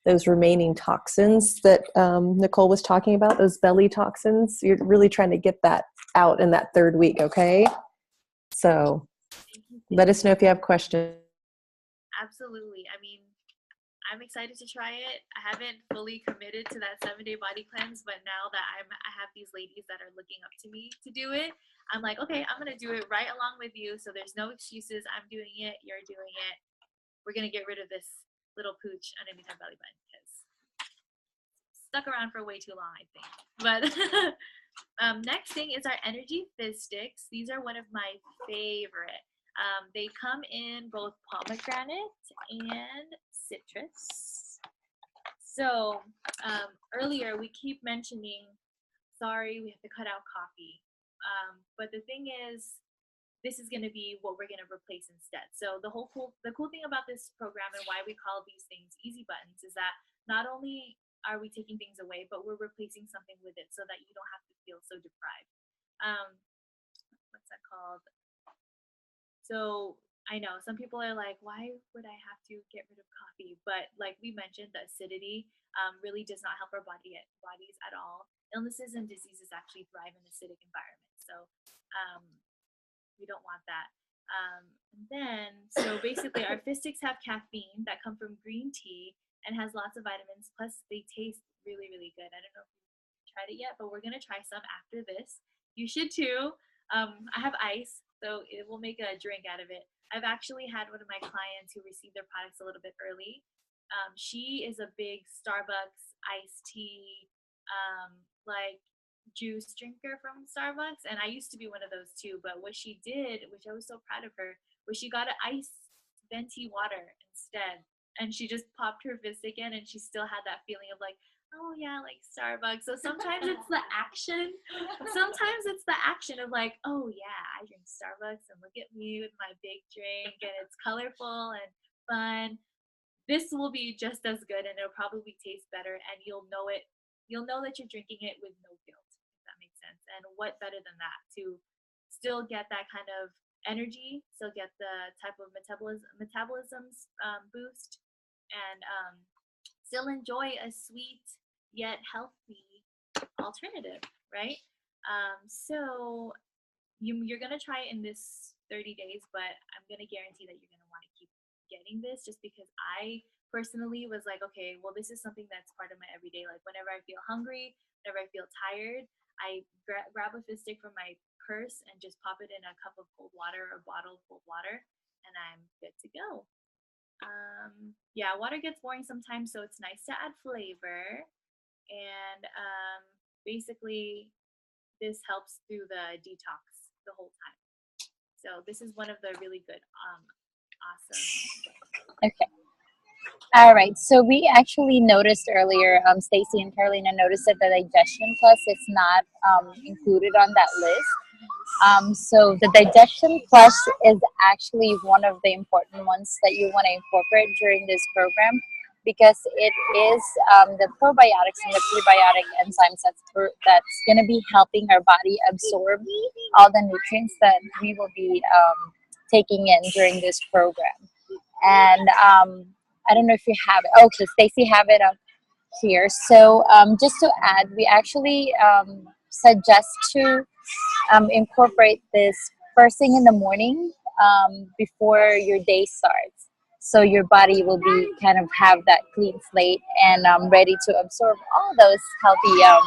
those remaining toxins that Nicole was talking about, those belly toxins. You're really trying to get that out in that 3rd week, okay? So let us know if you have questions. Absolutely. I mean, I'm excited to try it. I haven't fully committed to that 7-day body cleanse, but now that I have these ladies that are looking up to me to do it, I'm like, okay, I'm gonna do it right along with you. So there's no excuses. I'm doing it. You're doing it. We're gonna get rid of this little pooch underneath our belly button because stuck around for way too long, I think. But next thing is our energy fizz sticks. These are one of my favorite. They come in both pomegranate and citrus. So earlier we keep mentioning, sorry, we have to cut out coffee. But the thing is, this is going to be what we're going to replace instead. So the cool thing about this program and why we call these things easy buttons is that not only are we taking things away, but we're replacing something with it so that you don't have to feel so deprived. What's that called? So I know some people are like, why would I have to get rid of coffee? But like we mentioned, the acidity really does not help our bodies at all. Illnesses and diseases actually thrive in acidic environments. So we don't want that. And then, so basically, our fizz sticks have caffeine that come from green tea and has lots of vitamins. Plus, they taste really, really good. I don't know if you've tried it yet, but we're gonna try some after this. You should too. I have ice, so it will make a drink out of it. I've actually had one of my clients who received their products a little bit early. She is a big Starbucks iced tea, like juice drinker from Starbucks, and I used to be one of those too. But what she did, which I was so proud of her, was she got an ice venti water instead, and she just popped her fizz in, and she still had that feeling of like, oh yeah, like Starbucks. So sometimes it's the action. Sometimes it's the action of like, oh yeah, I drink Starbucks, and look at me with my big drink, and it's colorful and fun. This will be just as good, and it'll probably taste better, and you'll know it. You'll know that you're drinking it with no guilt, if that makes sense. And what better than that to still get that kind of energy, still get the type of metabolism boost, and still enjoy a sweet yet healthy alternative, right? So you're gonna try it in this 30 days, but I'm gonna guarantee that you're gonna want to keep getting this just because I personally was like, okay, well, this is something that's part of my everyday. Like whenever I feel hungry, whenever I feel tired, I grab a fizz stick from my purse and just pop it in a cup of cold water or a bottle of cold water, and I'm good to go. Yeah, water gets boring sometimes, so it's nice to add flavor. And basically, this helps through the detox the whole time. So this is one of the really good, awesome. Okay. All right. So we actually noticed earlier, Stacy and Carolina noticed that the Digestion Plus is not included on that list. So the Digestion Plus is actually one of the important ones that you want to incorporate during this program because it is the probiotics and the prebiotic enzymes that's going to be helping our body absorb all the nutrients that we will be taking in during this program. And I don't know if you have it. Okay, Stacy have it up here. So just to add, we actually suggest to incorporate this first thing in the morning before your day starts. So your body will be kind of have that clean slate and ready to absorb all those healthy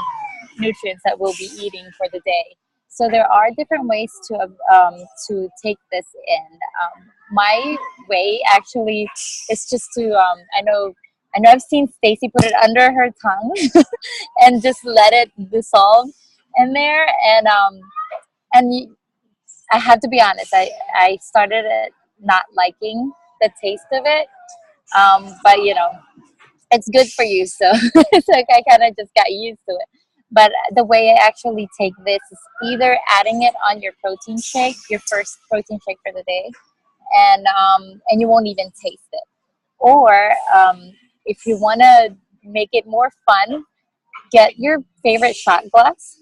nutrients that we'll be eating for the day. So there are different ways to take this in. My way actually is just to I know I've seen Stacy put it under her tongue and just let it dissolve in there and I have to be honest, I started it not liking the taste of it, but it's good for you, so so I kind of just got used to it. But the way I actually take this is either adding it on your protein shake, your first protein shake for the day, and you won't even taste it. Or if you want to make it more fun, get your favorite shot glass,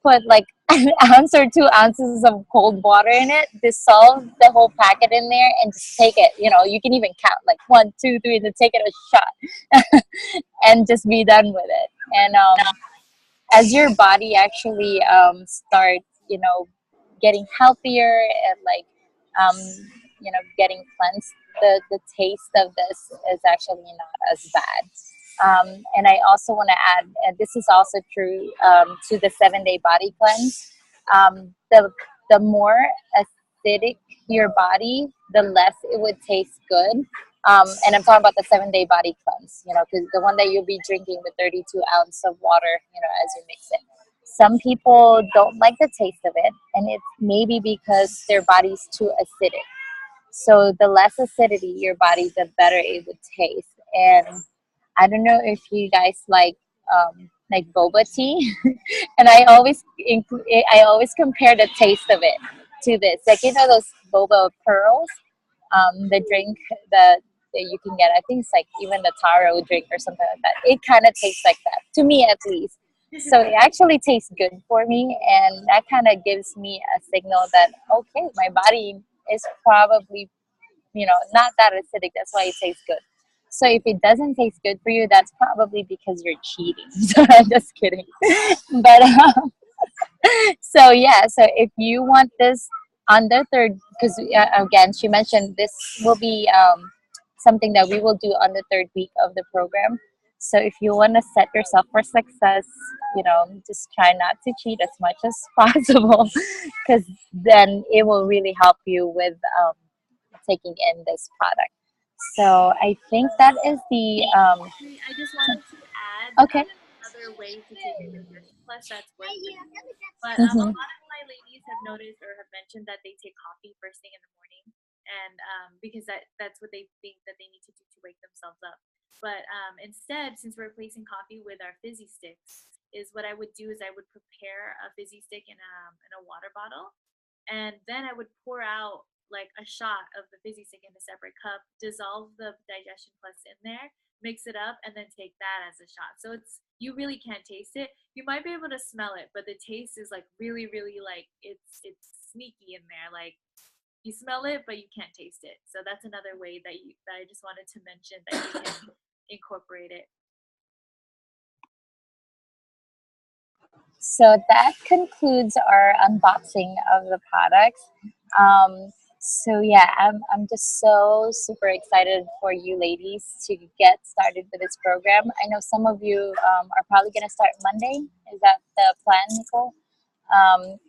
put like an ounce or 2 ounces of cold water in it, dissolve the whole packet in there, and just take it. You can even count like 1, 2, 3, and then take it a shot, and just be done with it. And as your body actually starts, getting healthier and like, getting cleansed the taste of this is actually not as bad. And I also want to add, and this is also true to the 7-day body cleanse. The more acidic your body, the less it would taste good. And I'm talking about the 7-day body cleanse, because the one that you'll be drinking with 32 ounce of water, as you mix it. Some people don't like the taste of it, and it's maybe because their body's too acidic. So the less acidity your body, the better it would taste. And I don't know if you guys like boba tea, and I always compare the taste of it to this. Like those boba pearls, the drink that you can get. I think it's like even the taro drink or something like that. It kind of tastes like that to me, at least. So it actually tastes good for me, and that kind of gives me a signal that okay, my body is probably not that acidic. That's why it tastes good. So if it doesn't taste good for you, that's probably because you're cheating. So I'm just kidding. But so yeah, so if you want this on the third, because again, she mentioned this will be something that we will do on the third week of the program. So if you want to set yourself for success, just try not to cheat as much as possible, because then it will really help you with taking in this product. So I think that is the I just wanted to add okay. another way to take your digestion plus that's worth it. But a Mm-hmm. lot of my ladies have noticed or have mentioned that they take coffee first thing in the morning, and because that's what they think that they need to do to wake themselves up. But instead, since we're replacing coffee with our fizzy sticks, is what I would do is I would prepare a fizzy stick in a water bottle, and then I would pour out like a shot of the fizzy stick in a separate cup, dissolve the digestion plus in there, mix it up, and then take that as a shot. So you really can't taste it. You might be able to smell it, but the taste is like really, really like it's sneaky in there. Like you smell it, but you can't taste it. So that's another way that I just wanted to mention that you can incorporate it. So that concludes our unboxing of the products. So yeah, I'm just so super excited for you ladies to get started with this program. I know some of you are probably going to start Monday. Is that the plan, Nicole?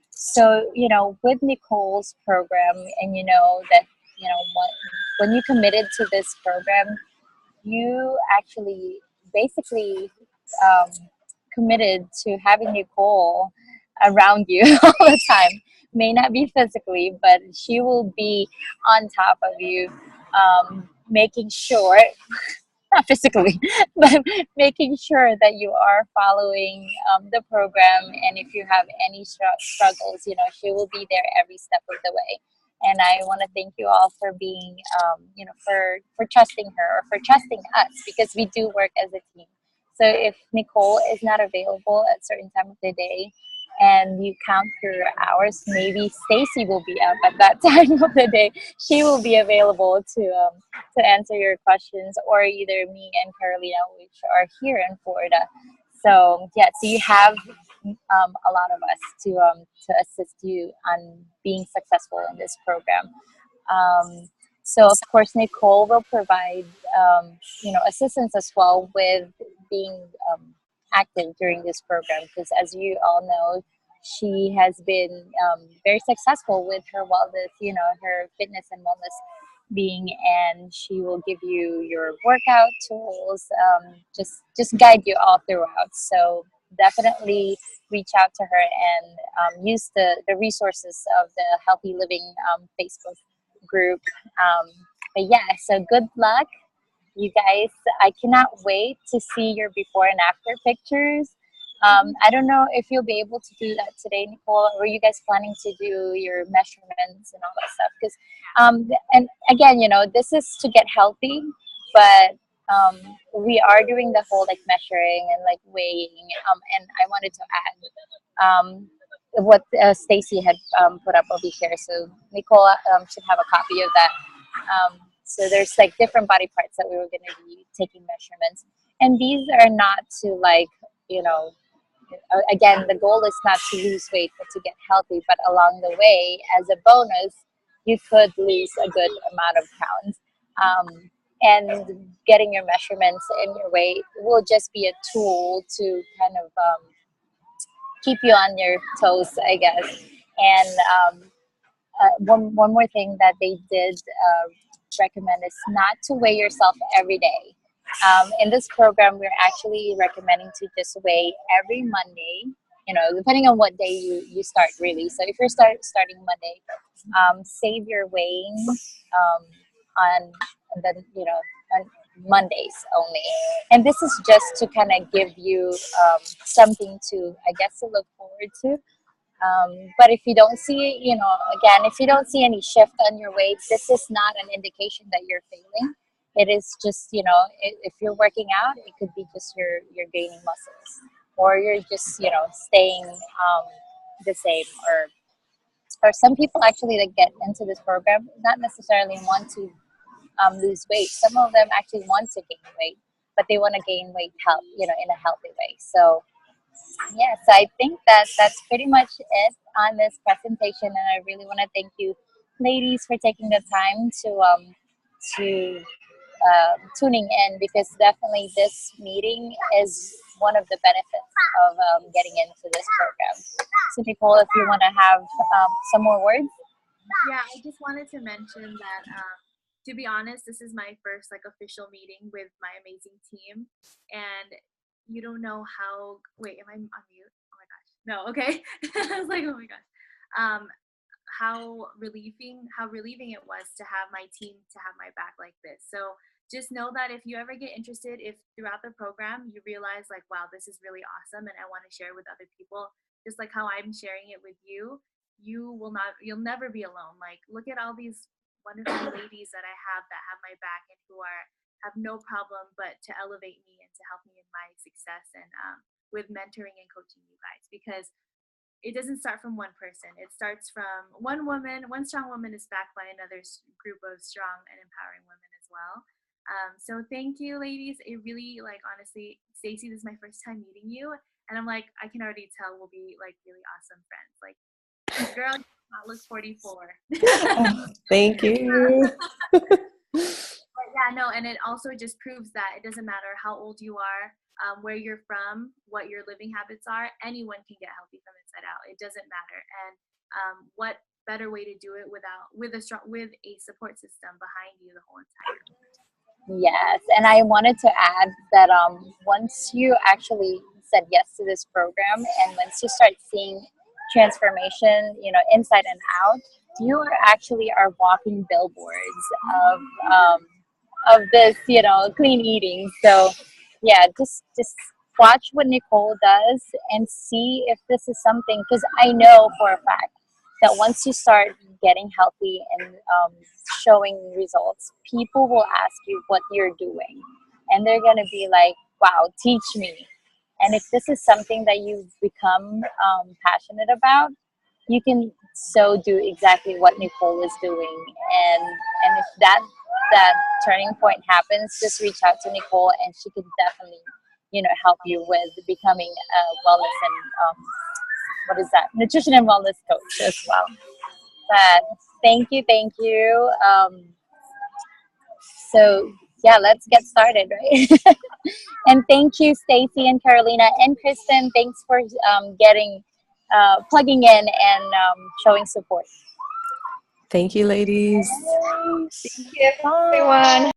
So with Nicole's program, and that when you committed to this program, you actually basically um, committed to having Nicole around you all the time. May not be physically, but she will be on top of you, making sure, not physically, but making sure that you are following the program. And if you have any struggles, she will be there every step of the way. And I want to thank you all for being, for trusting her or for trusting us, because we do work as a team. So if Nicole is not available at a certain time of the day, and you count your hours, maybe Stacy will be up at that time of the day. She will be available to answer your questions, or either me and Carolina, which are here in Florida. So yeah, so you have a lot of us to assist you on being successful in this program. So of course, Nicole will provide assistance as well with being active during this program, because as you all know, she has been very successful with her wellness, her fitness and wellness being, and she will give you your workout tools, just guide you all throughout. So definitely reach out to her and use the resources of the Healthy Living Facebook group. But yeah, so good luck, you guys. I cannot wait to see your before and after pictures. I don't know if you'll be able to do that today, Nicole. Or were you guys planning to do your measurements and all that stuff? Because, and again, this is to get healthy, but we are doing the whole like measuring and like weighing. And I wanted to add what Stacy had put up over here. So Nicole should have a copy of that. So there's like different body parts that we were going to be taking measurements, and these are not to like again, the goal is not to lose weight but to get healthy. But along the way, as a bonus, you could lose a good amount of pounds. And getting your measurements and your weight will just be a tool to kind of keep you on your toes, I guess. And one more thing that they did recommend is not to weigh yourself every day. In this program, we're actually recommending to just weigh every Monday. You know, depending on what day you start, really. So if you're starting Monday, save your weighing on the on Mondays only. And this is just to kind of give you something to, I guess, to look forward to. But if you don't see, again, if you don't see any shift on your weight, this is not an indication that you're failing. It is just, if you're working out, it could be just you're gaining muscles, or you're just, staying the same. Or some people actually that get into this program not necessarily want to lose weight. Some of them actually want to gain weight, but they want to gain weight in a healthy way. So yes, I think that that's pretty much it on this presentation, and I really want to thank you, ladies, for taking the time to tuning in, because definitely this meeting is one of the benefits of getting into this program. So Nicole, if you want to have some more words. Yeah, I just wanted to mention that, to be honest, this is my first official meeting with my amazing team, and you don't know how. Wait, am I on mute? Oh my gosh, no. Okay, I was like, oh my gosh, how relieving it was to have my team to have my back like this. So just know that if you ever get interested, if throughout the program you realize wow, this is really awesome, and I want to share with other people, just like how I'm sharing it with you. You'll never be alone. Look at all these wonderful ladies that I have that have my back and who have no problem but to elevate me and to help me in my success, and with mentoring and coaching you guys, because it doesn't start from one person. It starts from one woman. One strong woman is backed by another group of strong and empowering women as well. So thank you, ladies. It really, honestly, Stacy, this is my first time meeting you, and I'm I can already tell we'll be really awesome friends. Girl, you do not look 44. Thank you. But yeah, no, and it also just proves that it doesn't matter how old you are, where you're from, what your living habits are. Anyone can get healthy from inside out. It doesn't matter. And what better way to do it with a support system behind you the whole entire time. Yes, and I wanted to add that once you actually said yes to this program, and once you start seeing transformation, inside and out, you are actually are walking billboards of this, clean eating. So yeah, just watch what Nicole does and see if this is something, because I know for a fact that once you start getting healthy and showing results, people will ask you what you're doing, and they're gonna be like, wow, teach me. And if this is something that you've become passionate about, you can so do exactly what Nicole is doing. And if that turning point happens, just reach out to Nicole, and she can definitely, help you with becoming a wellness and nutrition and wellness coach as well. But thank you. So yeah, let's get started, right? And thank you, Stacy and Carolina and Kristen. Thanks for plugging in and showing support. Thank you, ladies. Thank you, everyone.